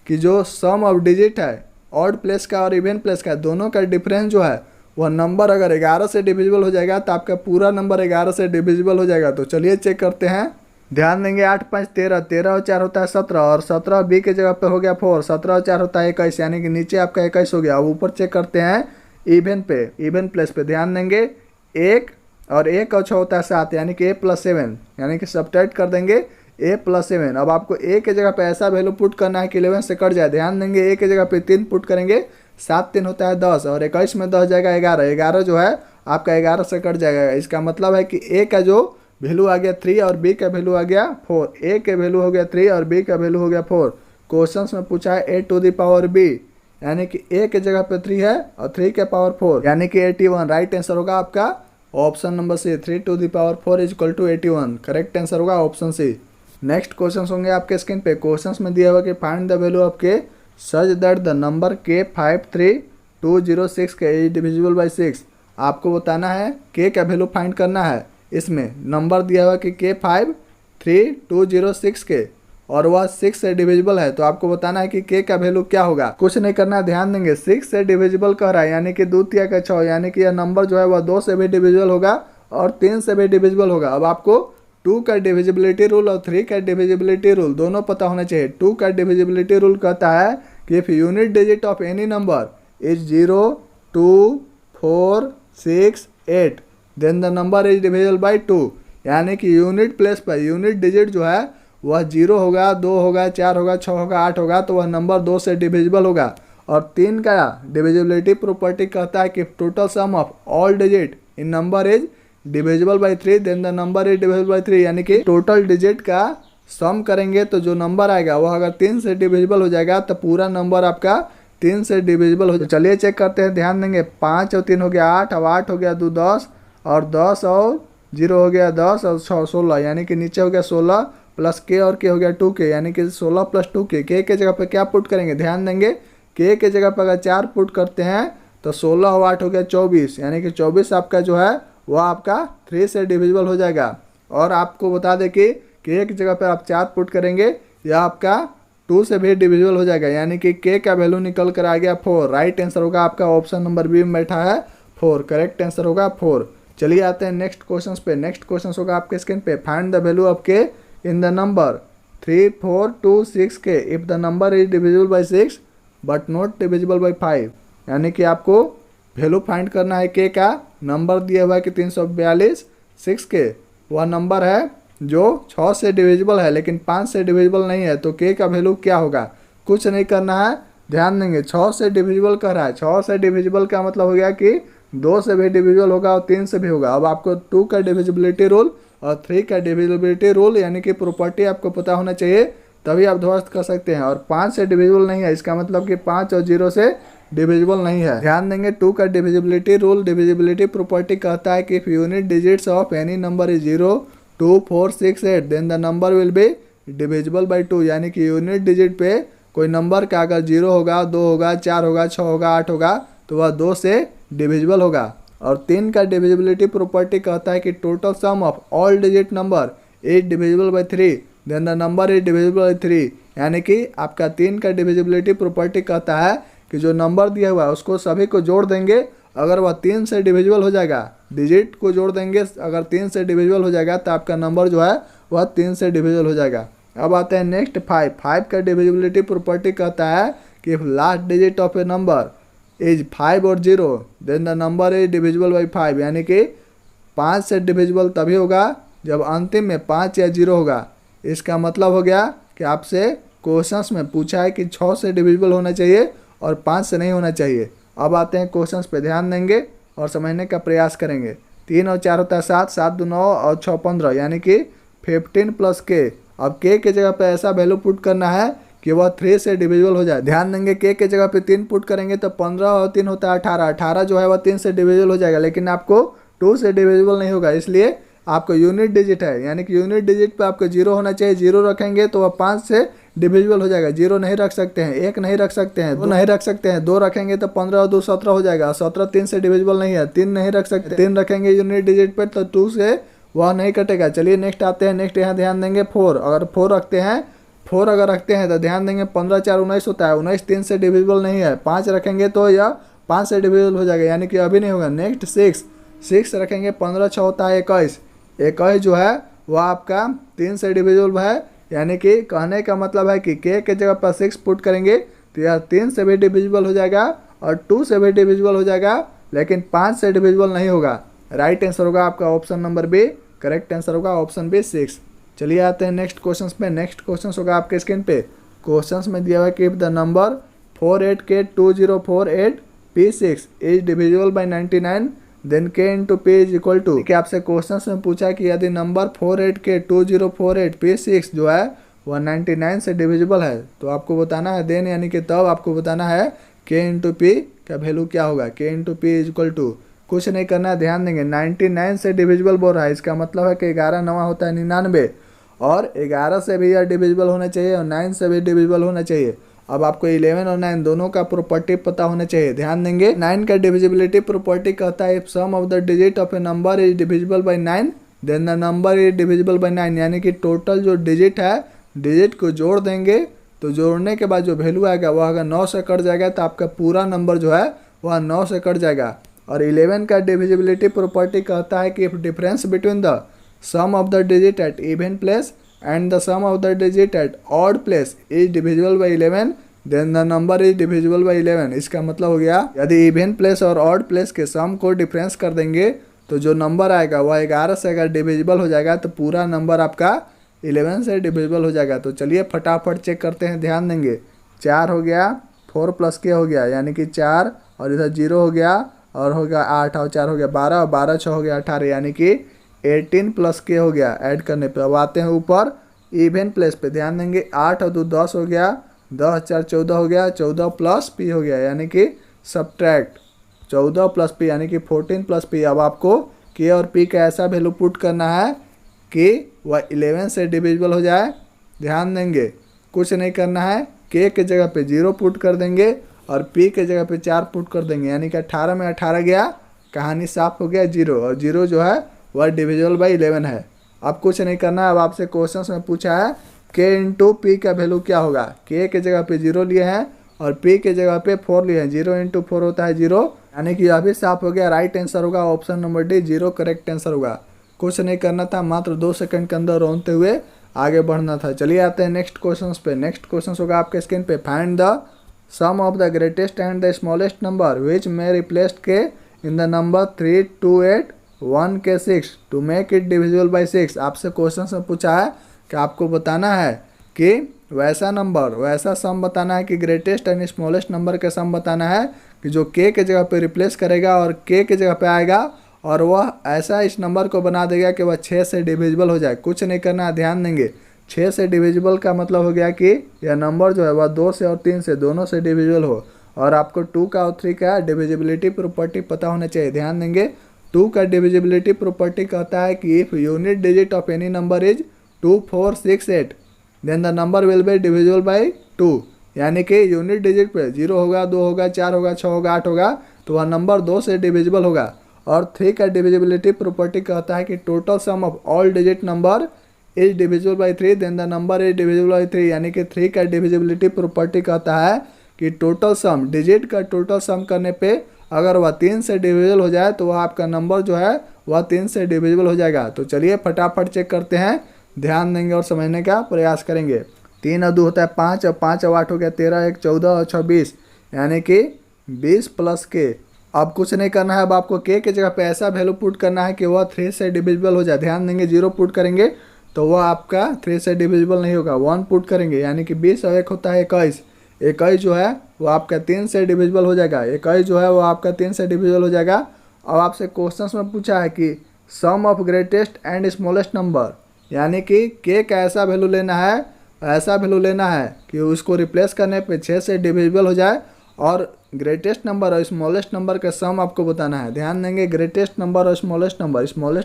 कि जो sum of digit है odd place का और even place का दोनों का डिफरेंस जो है वह नंबर अगर 11 से डिविजिबल हो जाएगा तो आपका पूरा नंबर 11 से डिविजिबल हो जाएगा। तो चलिए चेक करते हैं। ध्यान देंगे 8 5 13, 13 और 4 होता है 17 और 17 b के जगह पे हो गया 4, 17 और 4 होता है 21, यानी कि नीचे आपका 21 हो गया। अब ऊपर चेक करते हैं इवन पे, इवन प्लेस पे। ध्यान देंगे 1 और 1 और 6 होता है 7, यानी कि a प्लस 7, यानी कि सब्ट्रैक्ट कर देंगे a प्लस 7। अब आपको a के जगह पे ऐसा वैल्यू पुट करना है कि 11 से कट जाए। ध्यान देंगे a के जगह पे 3 पुट करेंगे, 7 3 होता है 10 और 21 में 10 जाएगा 11, 11 जो है आपका 11 से कट जाएगा। इसका मतलब है कि a का जो वैल्यू आ गया 3 और b का वैल्यू आ गया 4, a के वैल्यू हो गया 3 और b का वैल्यू हो गया 4। क्वेश्चन में पूछा है a to the power b यानी कि ए के जगह पे 3 है और 3 के पावर 4 यानी कि 81। राइट आंसर होगा आपका option number C, 3 to the power 4 is equal to 81। Correct answer होगा ऑप्शन सी। नेक्स्ट क्वेश्चन होंगे आपके स्क्रीन पे। क्वेश्चन में दिया हुआ कि फाइंड द वैल्यू ऑफ के सच दैट द नंबर के 53206 के इज डिविजिबल बाई 6। आपको बताना है के का वैल्यू फाइंड करना है। इसमें नंबर दिया हुआ कि के 53206 के और वह 6 से डिविजिबल है, तो आपको बताना है कि के का वैल्यू क्या होगा। कुछ नहीं करना है, ध्यान देंगे 6 से डिविजिबल कह रहा है यानी कि 2 तिया का 6, यानी कि यह नंबर जो है वह 2 से भी डिविजिबल होगा और 3 से भी डिविजिबल होगा। अब आपको 2 का डिविजिबिलिटी रूल और 3 का डिविजिबिलिटी रूल दोनों पता होना चाहिए। 2 का डिविजिबिलिटी रूल कहता है कि if unit digit of any number is 0, 2, 4, 6, 8 then the number is divisible by 2। यानी कि यूनिट प्लेस पर यूनिट डिजिट जो है वह 0 होगा, 2 होगा, 4 होगा, 6 होगा, 8 होगा, तो वह नंबर 2 से डिविजिबल होगा। और 3 का डिविजिबिलिटी प्रॉपर्टी कहता है कि total sum of all digit in number is divisible by 3 then the number is divisible by 3। यानी कि टोटल डिजिट का सम करेंगे तो जो नंबर आएगा वह अगर 3 से डिविजिबल हो जाएगा तो पूरा नंबर आपका 3 से डिविजिबल हो जाएगा। चलिए चेक करते हैं, ध्यान देंगे। 5 और 3 हो गया 8, अब 8 हो गया 2 10 और 10 और 0 हो गया 10 और 6 16, यानी कि नीचे हो गया 16 प्लस के और के हो गया 2 के, यानी कि 16 प्लस 2 के जगह पे क्या पुट करेंगे। ध्यान देंगे के जगह पर अगर 4 पुट करते हैं तो 16 और 8 हो गया 24, यानी कि 24 आपका जो है वह आपका 3 से डिविजिबल हो जाएगा। और आपको बता दें कि के की जगह पर आप 4 पुट करेंगे या आपका 2 से भी डिविजिबल हो जाएगा, यानी कि के का वैल्यू निकल कर आ गया 4। राइट आंसर होगा आपका ऑप्शन नंबर बी में बैठा है 4। करेक्ट आंसर होगा 4। चलिए आते हैं नेक्स्ट क्वेश्चन पे। नेक्स्ट क्वेश्चन होगा आपके स्क्रीन पे। फाइंड द वैल्यू ऑफ के इन द नंबर 3426 के if the number is divisible by 6 but not divisible by 5। यानी कि आपको वैल्यू फाइंड करना है के का। नंबर दिया हुआ है कि 342 6 के वह नंबर है जो 6 से डिविजिबल है लेकिन 5 से डिविजिबल नहीं है, तो के का वैल्यू क्या होगा। कुछ नहीं करना है, ध्यान देंगे 6 से डिविजिबल कर रहा है। 6 से डिविजिबल का मतलब हो गया कि 2 से भी डिविजिबल होगा और 3 से भी होगा। अब आपको 2 का डिविजिबिलिटी रूल और 3 का डिविजिबिलिटी रूल यानी कि प्रॉपर्टी आपको पता होना चाहिए, तभी आप ध्वस्त कर सकते हैं। और 5 से डिविजिबल नहीं है, इसका मतलब कि 5 और 0 से डिविजिबल नहीं है। ध्यान देंगे 2 का डिविजिबिलिटी रूल डिविजिबिलिटी प्रॉपर्टी कहता है कि if unit digits of any number is 0, 2, 4, 6, 8 then the number will be divisible by 2। यानी कि यूनिट डिजिट पे कोई नंबर का अगर 0 होगा, 2 होगा, 4 होगा, 6 होगा, 8 होगा तो वह 2 से डिविजिबल होगा। और 3 का डिविजिबिलिटी प्रॉपर्टी कहता है कि total sum of all digit number is divisible by 3 then the number is divisible by 3। यानी कि आपका 3 का डिविजिबिलिटी प्रॉपर्टी कहता है कि जो नंबर दिया हुआ है उसको सभी को जोड़ देंगे, अगर वह 3 से डिविजिबल हो जाएगा, डिजिट को जोड़ देंगे, अगर 3 से डिविजिबल हो जाएगा तो आपका नंबर जो है वह 3 से डिविजिबल हो जाएगा। अब आते हैं नेक्स्ट 5 का डिविजिबिलिटी प्रॉपर्टी कहता है कि last digit of a number is 5 और 0 then the number is divisible by 5। यानी कि 5 से डिविजिबल तभी होगा जब अंतिम में 5 या 0 होगा। इसका मतलब हो गया कि आपसे क्वेश्चंस में पूछा है कि 6 से डिविजिबल होना चाहिए और 5 से नहीं होना चाहिए। अब आते हैं क्वेश्चंस पे, ध्यान देंगे और समझने का प्रयास करेंगे। 3 और 4 होता है 7, 7 2 9 और 6 15, यानी कि 15 प्लस के। अब के जगह पे ऐसा वैल्यू पुट करना है कि वह 3 से डिविजिबल हो जाए। ध्यान देंगे के जगह पे 3 पुट करेंगे तो 15 और 3 होता है 18, 18 जो है वह 3 से डिविजिबल हो जाएगा, लेकिन आपको 2 से डिविजिबल नहीं होगा। इसलिए आपको यूनिट डिजिट है, यानी कि यूनिट डिजिट पे आपको 0 होना चाहिए। 0 रखेंगे तो वह 5 से डिविजिबल हो जाएगा। 0 नहीं रख सकते हैं, 1 नहीं रख सकते हैं, 2 नहीं रख सकते हैं। 2 रखेंगे तो 15 और 2 17 हो जाएगा। 17 3 से डिविजिबल नहीं है, 3 नहीं रख सकते। 3 रखेंगे यूनिट डिजिट पे तो 2 से वह नहीं कटेगा। चलिए नेक्स्ट आते हैं। नेक्स्ट यहाँ ध्यान देंगे 4, अगर 4 रखते हैं, 4 अगर रखते हैं तो ध्यान देंगे 15 4 19 होता है। 19 3 से डिविजिबल नहीं है। 5 रखेंगे तो यह 5 से डिविजिबल हो जाएगा, यानी कि अभी नहीं होगा। नेक्स्ट 6 रखेंगे 15 6 होता है 21, 21 जो है वह आपका 3 से डिविजिबल है। यानी कि कहने का मतलब है कि के जगह पर 6 पुट करेंगे तो यह 3 से भी डिविजिबल हो जाएगा और 2 से भी डिविजिबल हो जाएगा, लेकिन 5 से डिविजिबल नहीं होगा। राइट आंसर होगा आपका option number B. Correct answer होगा ऑप्शन बी 6। चलिए आते हैं नेक्स्ट क्वेश्चन पे। नेक्स्ट क्वेश्चन होगा आपके स्क्रीन पे। क्वेश्चन में दिया हुआ है कि if the number 48K2048 P6 is divisible by 99 then K into P is equal to. देखिए आपसे क्वेश्चन में पूछा कि यदि नंबर 48K2048 P6 जो है वह 99 से डिविजिबल है तो आपको बताना है देन, यानी कि तब आपको बताना है के इंटू पी का वैल्यू क्या होगा, K into P is equal to, कुछ नहीं करना है, ध्यान देंगे 99 से डिविजिबल बोल रहा है, इसका मतलब है कि 11 नवा होता है 99, और 11 से भी यह डिविजिबल होना चाहिए और 9 से भी डिविजिबल होना चाहिए। अब आपको 11 और 9 दोनों का प्रॉपर्टी पता होना चाहिए, ध्यान देंगे 9 का डिविजिबिलिटी प्रॉपर्टी कहता है if sum of the digit of a number is divisible by 9 then the number is divisible by 9, यानी कि टोटल जो डिजिट है, डिजिट को जोड़ देंगे तो जोड़ने के बाद जो वैल्यू आएगा वह अगर 9 से कट जाएगा तो आपका पूरा नंबर जो है वह 9 से कट जाएगा। और 11 का डिविजिबिलिटी प्रॉपर्टी कहता है कि if difference between the sum of the digit at even place and the sum of the digit at odd place is divisible by 11 then the number is divisible by 11। इसका मतलब हो गया यदि even place और odd place के sum को difference कर देंगे तो जो नंबर आएगा वह 11 से अगर डिविजिबल हो जाएगा तो पूरा नंबर आपका 11 से डिविजिबल हो जाएगा। तो चलिए फटाफट चेक करते हैं, ध्यान देंगे 4 हो गया, 4 प्लस के हो गया यानी कि 4, और इधर 0 हो गया और हो गया 8 और 4 हो गया 12 और 12 6 हो गया 18 यानी कि 18 प्लस के हो गया ऐड करने पे। अब आते हैं ऊपर इवन प्लेस पे, ध्यान देंगे 8 और 2 10 हो गया, 10 4 14 हो गया, 14 प्लस पी हो गया यानी कि सब्ट्रैक्ट 14 प्लस पी यानी कि 14 प्लस पी। अब आपको के और पी का ऐसा वैल्यू पुट करना है कि वह 11 से डिविजिबल हो जाए, ध्यान देंगे कुछ नहीं करना है, के जगह पे 0 पुट कर देंगे और पी के जगह पे 4 पुट कर देंगे यानी कि 18 में 18 गया, कहानी साफ हो गया 0, और 0 जो है वह डिविजिबल बाई 11 है। अब कुछ नहीं करना है, अब आपसे क्वेश्चन में पूछा है के इंटू पी का वैल्यू क्या होगा, के जगह पे 0 लिए हैं और पी के जगह पे 4 लिए हैं, 0 इंटू 4 होता है 0, यानी कि यह भी साफ हो गया, राइट आंसर होगा option number D 0 correct answer होगा। कुछ नहीं करना था, मात्र 2 सेकंड के अंदर रोनते हुए आगे बढ़ना था। चलिए आते हैं नेक्स्ट क्वेश्चन पे। नेक्स्ट क्वेश्चन होगा आपके स्क्रीन पे, find the sum of the greatest and the smallest number which may replaced K in the number 3 2 8 1 K 6 to make it divisible by 6। आपसे क्वेश्चन में पूछा है कि आपको बताना है कि वैसा नंबर, वैसा सम बताना है कि ग्रेटेस्ट एंड स्मॉलेस्ट नंबर का सम बताना है कि जो के जगह पे रिप्लेस करेगा और के जगह पे आएगा और वह ऐसा इस नंबर को बना देगा कि वह 6 से डिविजिबल हो जाए। कुछ नहीं करना, ध्यान देंगे 6 से डिविजिबल का मतलब हो गया कि यह नंबर जो है वह 2 से और 3 से दोनों से डिविजिबल हो, और आपको 2 का और 3 का डिविजिबिलिटी प्रॉपर्टी पता होना चाहिए। ध्यान देंगे 2 का डिविजिबिलिटी प्रॉपर्टी कहता है कि if unit digit of any number is 2 4 6 8 then the number will be divisible by 2, यानी कि यूनिट डिजिट पे 0 होगा, 2 होगा, 4 होगा, 6 होगा, 8 होगा तो वह नंबर 2 से डिविजिबल होगा। और 3 का डिविजिबिलिटी प्रॉपर्टी कहता है कि total sum of all digit number is divisible by 3 then the number is divisible by 3, यानी कि 3 का डिविजिबिलिटी प्रॉपर्टी कहता है कि टोटल सम, डिजिट का टोटल सम करने पे अगर वह 3 से डिविजिबल हो जाए तो वह आपका नंबर जो है वह 3 से डिविजिबल हो जाएगा। तो चलिए फटाफट चेक करते हैं, ध्यान देंगे और समझने का प्रयास करेंगे। 3 और 2 होता है 5 और 5 और 8 हो गया 13, 1 14 और 26 यानी कि 20 प्लस के। अब कुछ नहीं करना है, अब आपको के जगह पे ऐसा वैल्यू पुट करना है कि वह 3 से डिविजिबल हो जाए। ध्यान देंगे 0 पुट करेंगे तो वह आपका 3 से डिविजिबल नहीं होगा, 1 पुट करेंगे यानी कि 20 और 1 होता है 21, 21 जो है वो आपका 3 से डिविजिबल हो जाएगा, 21 जो है वो आपका 3 से डिविजिबल हो जाएगा। अब आपसे क्वेश्चन में पूछा है कि sum of greatest and smallest number, यानी कि के का ऐसा वैल्यू लेना है, ऐसा वैल्यू लेना है कि उसको रिप्लेस करने पे 6 से डिविजिबल हो जाए, और ग्रेटेस्ट नंबर और स्मॉलेस्ट नंबर का सम आपको बताना है। ध्यान देंगे ग्रेटेस्ट नंबर और स्मॉलेस्ट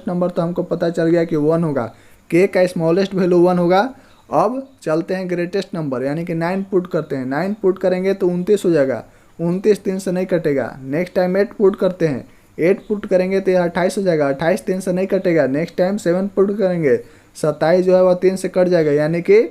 नंबर तो हमको पता चल गया कि 1 होगा, के का स्मॉलेस्ट वैल्यू 1 होगा। अब चलते हैं ग्रेटेस्ट नंबर यानी कि 9 पुट करते हैं, 9 पुट करेंगे तो 29 हो जाएगा, 29 3 से नहीं कटेगा। नेक्स्ट टाइम 8 पुट करते हैं, 8 पुट करेंगे तो यह 28 हो जाएगा, 28 3 से नहीं कटेगा। नेक्स्ट टाइम 7 पुट करेंगे, 27 जो है वह 3 से कट जाएगा, यानी कि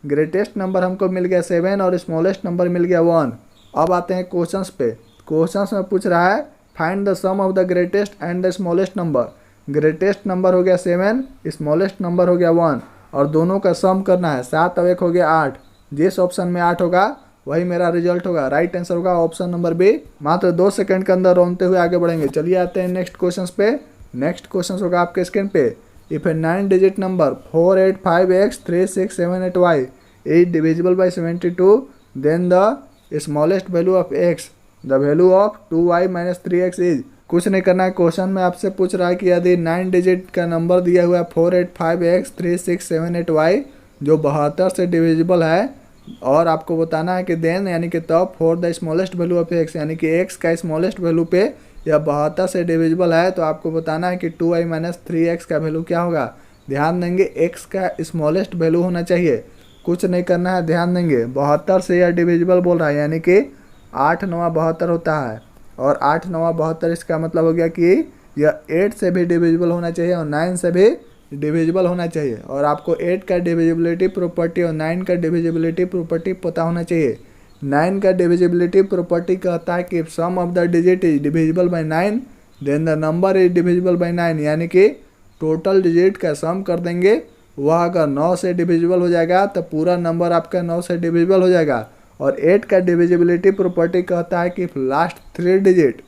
ग्रेटेस्ट नंबर हमको मिल गया 7 और स्मॉलेस्ट नंबर मिल गया 1। अब आते हैं क्वेश्चंस पे। क्वेश्चंस में पूछ रहा है find the sum of the greatest and the smallest number. Greatest number हो गया 7, स्मॉलेस्ट नंबर हो गया 1, और दोनों का सम करना है। 7 और 1 हो गया 8, जिस ऑप्शन में 8 होगा वही मेरा रिजल्ट होगा, राइट आंसर होगा ऑप्शन नंबर बी। मात्र 2 सेकंड के अंदर रोनते हुए आगे बढ़ेंगे। चलिए आते हैं नेक्स्ट क्वेश्चन पे। नेक्स्ट क्वेश्चन होगा आपके स्क्रीन पे, if A 9 digit number 485x3678y is divisible by 72 then the smallest value of x, the value of 2y minus 3x is। कुछ नहीं करना है, क्वेश्चन में आपसे पूछ रहा है कि यदि 9 डिजिट का नंबर दिया हुआ है 485x3678y जो 72 से डिविजिबल है, और आपको बताना है कि देन यानी कि तब for the smallest value of x, यानी कि एक्स का स्मॉलेस्ट वैल्यू पे यह 72 से डिविजिबल है, तो आपको बताना है कि 2i माइनस 3x का वैल्यू क्या होगा। ध्यान देंगे एक्स का स्मॉलेस्ट वैल्यू होना चाहिए, कुछ नहीं करना है। ध्यान देंगे 72 से यह डिविजिबल बोल रहा है, यानी कि 8 9 72 होता है, और 8 9 72 इसका मतलब हो गया कि यह 8 से भी डिविजिबल होना चाहिए और 9 से भी डिविजिबल होना चाहिए। और आपको 8 का डिविजिबिलिटी प्रॉपर्टी और 9 का डिविजिबिलिटी प्रॉपर्टी पता होना चाहिए। 9 का डिविजिबिलिटी प्रॉपर्टी कहता है कि sum of the digit is divisible by 9 then the number is divisible by 9, यानी कि टोटल डिजिट का सम कर देंगे, वह अगर 9 से डिविजिबल हो जाएगा तो पूरा नंबर आपका 9 से डिविजिबल हो जाएगा। और 8 का डिविजिबिलिटी प्रॉपर्टी कहता है कि last 3 digit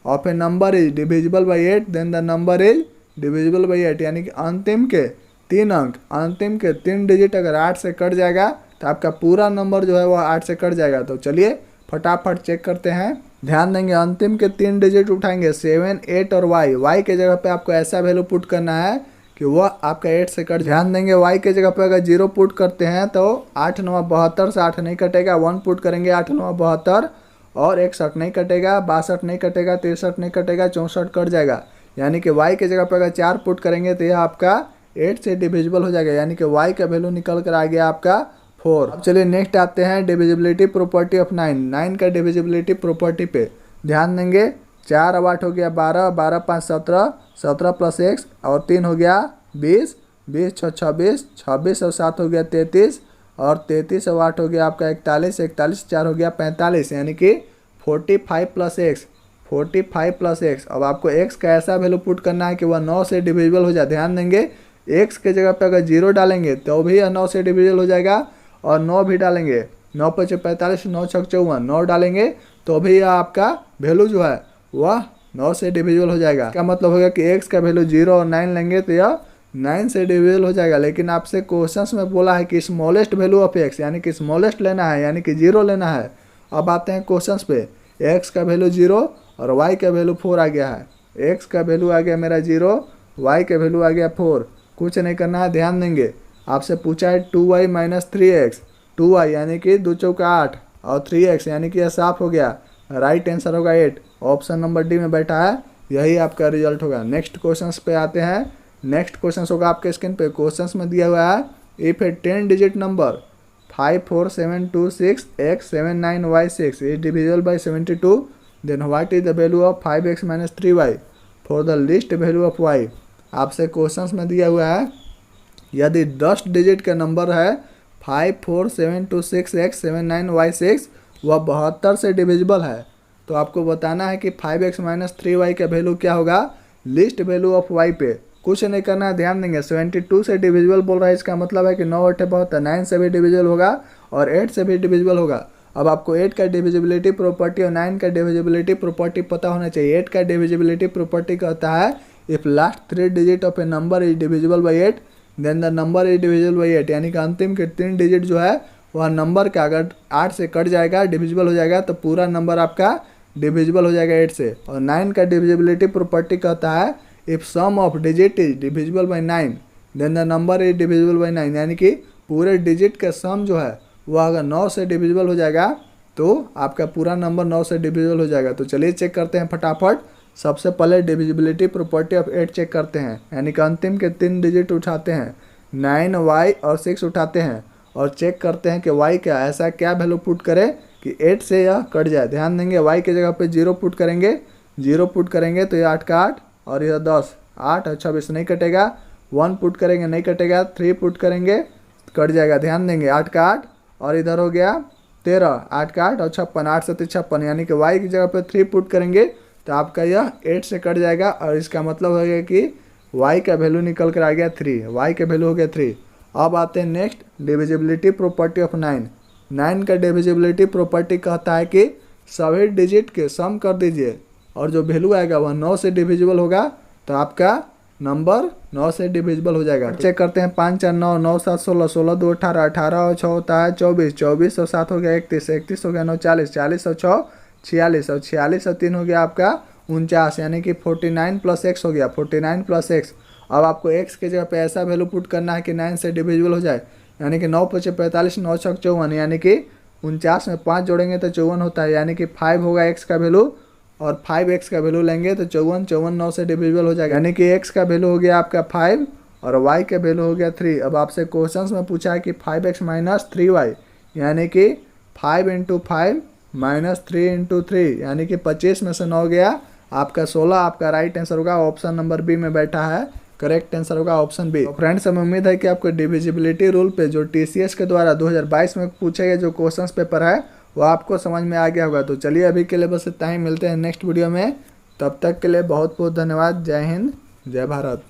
of a number is divisible by 8 then the number is divisible by 8, यानी कि अंतिम के 3 अंक, अंतिम के 3 डिजिट अगर 8 से कट जाएगा तो आपका पूरा नंबर जो है वह 8 से कट जाएगा। तो चलिए फटाफट चेक करते हैं। ध्यान देंगे अंतिम के 3 डिजिट उठाएंगे 7 8 और y के जगह पे आपको ऐसा वैल्यू पुट करना है कि वह आपका 8 से कट। ध्यान देंगे y के जगह पे अगर 0 पुट करते हैं तो 8 9 72 से 8 नहीं कटेगा, 1 पुट करेंगे 8 9 72 और 61 नहीं कटेगा, 62 नहीं कटेगा, 63 नहीं कटेगा, 64 कट जाएगा। यानी कि y के जगह पे अगर 4 पुट करेंगे तो यह आपका 8 से डिविजिबल हो जाएगा, यानी कि y का वैल्यू निकल कर आ गया आपका 4। अब चलिए नेक्स्ट आते हैं डिविजिबिलिटी प्रॉपर्टी ऑफ 9। 9 का डिविजिबिलिटी प्रॉपर्टी पे ध्यान देंगे 4 और 8 हो गया 12, 12 5 17, 17 प्लस x और 3 हो गया 20, 20 6 26, 26 और 7 हो गया 33 और 33 और 8 हो गया आपका 41, 41 4 हो गया 45, यानी कि 45 प्लस x, 45 प्लस x। अब आपको x का ऐसा वैल्यू पुट करना है कि वह 9 से डिविजिबल हो जाए। ध्यान देंगे x के जगह पे अगर 0 डालेंगे तो भी यह 9 से डिविजिबल हो जाएगा, और 9 भी डालेंगे 9 5 45, 9 6 54, 9 डालेंगे तो भी यह आपका वैल्यू जो है वह 9 से डिविजिबल हो जाएगा। इसका मतलब होगा कि x का वैल्यू 0 और 9 लेंगे तो यह 9 से डिविजिबल हो जाएगा। लेकिन आपसे क्वेश्चंस में बोला है कि स्मॉलेस्ट वैल्यू ऑफ x, यानी कि स्मॉलेस्ट लेना है, यानी कि 0 लेना है। अब आते हैं क्वेश्चंस पे, x का वैल्यू 0 और y का वैल्यू 4 आ गया है। x का वैल्यू आ गया मेरा 0, y का वैल्यू आ गया 4, कुछ नहीं करना है। ध्यान देंगे आपसे पूछा है 2y माइनस 3x, 2y यानी कि 2 चौका 8 और 3x यानी कि यह साफ हो गया, राइट आंसर होगा 8। ऑप्शन नंबर डी में बैठा है, यही आपका रिजल्ट होगा। नेक्स्ट क्वेश्चंस पे आते हैं। नेक्स्ट क्वेश्चन होगा आपके स्क्रीन पे, क्वेश्चंस में दिया हुआ है if A 10 digit number 5 4 7 2 6 x 7 9 y 6 is divisible by 72 then what is the value of 5x minus 3y for the least value of y। आपसे क्वेश्चंस में दिया हुआ है यदि 10 डिजिट का नंबर है 5 4 7 2 6 x 7 9 y 6 वह 72 से डिविजिबल है, तो आपको बताना है कि 5x माइनस 3y का वैल्यू क्या होगा लिस्ट वैल्यू ऑफ y पे। कुछ नहीं करना है। ध्यान देंगे 72 से डिविजिबल बोल रहा है, इसका मतलब है कि 9 8 बहुत है, 9 से भी डिविजिबल होगा और 8 से भी डिविजिबल होगा। अब आपको 8 का डिविजिबिलिटी प्रॉपर्टी और 9 का डिविजिबिलिटी प्रॉपर्टी पता होना चाहिए। 8 का डिविजिबिलिटी प्रॉपर्टी कहता है if last 3 digit of a number is divisible by 8 then the number is divisible by 8, यानी कि अंतिम के 3 डिजिट जो है वह नंबर का अगर 8 से कट जाएगा डिविजिबल हो जाएगा तो पूरा नंबर आपका डिविजिबल हो जाएगा 8 से। और 9 का डिविजिबिलिटी प्रॉपर्टी कहता है if sum of digit is divisible by 9 then the number is divisible by 9, यानी कि पूरे डिजिट का सम जो है वह अगर 9 से डिविजिबल हो जाएगा तो आपका पूरा नंबर 9 से डिविजिबल हो जाएगा। तो चलिए चेक करते हैं फटाफट। सबसे पहले डिविजिबिलिटी प्रॉपर्टी ऑफ 8 चेक करते हैं, यानी कि अंतिम के 3 डिजिट उठाते हैं 9y और 6 उठाते हैं और चेक करते हैं कि y का ऐसा क्या वैल्यू पुट करें कि 8 से यह कट जाए। ध्यान देंगे y के जगह पे 0 पुट करेंगे, 0 पुट करेंगे तो यह 8 का 8 और यह 10, 8 और 26 नहीं कटेगा, 1 पुट करेंगे नहीं कटेगा, 3 पुट करेंगे कट जाएगा। ध्यान देंगे 8 का 8 और इधर हो गया 13, 8 का 8 और 56, 8 से 56, यानी कि y की जगह पे 3 पुट करेंगे तो आपका यह 8 से कट जाएगा और इसका मतलब हो गया कि y का वैल्यू निकल कर आ गया 3, y का वैल्यू हो गया 3। अब आते हैं नेक्स्ट डिविजिबिलिटी प्रॉपर्टी ऑफ 9। 9 का डिविजिबिलिटी प्रॉपर्टी कहता है कि सभी डिजिट के सम कर दीजिए और जो वैल्यू आएगा वह 9 से डिविजिबल होगा तो आपका नंबर 9 से डिविजिबल हो जाएगा। चेक करते हैं 5 4 9 9 7 16 16 2 18 18 और 6 होता है 24 24 और 7 हो गया 31 31 हो गया 9 40 40 और 6 46 और 46 और 3 हो गया आपका 49, यानी कि 49 प्लस एक्स हो गया 49 प्लस एक्स। अब आपको x के जगह पे ऐसा वैल्यू पुट करना है कि 9 से डिविजिबल हो जाए। यानी कि 9 पचे 45, 9 छक 54, यानी कि 49 में 5 जोड़ेंगे तो 54 होता है, यानी कि 5 होगा x का वैल्यू और 5x का वैल्यू लेंगे तो 54, 54 9 से डिविजिबल हो जाएगा, यानी कि x का वैल्यू हो गया आपका 5 और y का वैल्यू हो गया 3। अब आपसे क्वेश्चन में पूछा है कि 5x माइनस 3y, यानी कि 5 × 5 माइनस 3 × 3, यानी कि 25 में से 9 गया आपका 16। आपका राइट आंसर होगा ऑप्शन नंबर बी में बैठा है, करेक्ट आंसर होगा ऑप्शन बी। तो फ्रेंड्स, हमें उम्मीद है कि आपको डिविजिबिलिटी रूल पे जो टीसीएस के द्वारा 2022 में पूछे गए जो क्वेश्चंस पेपर है वो आपको समझ में आ गया होगा। तो चलिए अभी के लिए बस इतना ही, मिलते हैं नेक्स्ट वीडियो में, तब तक के लिए बहुत बहुत धन्यवाद। जय हिंद, जय भारत।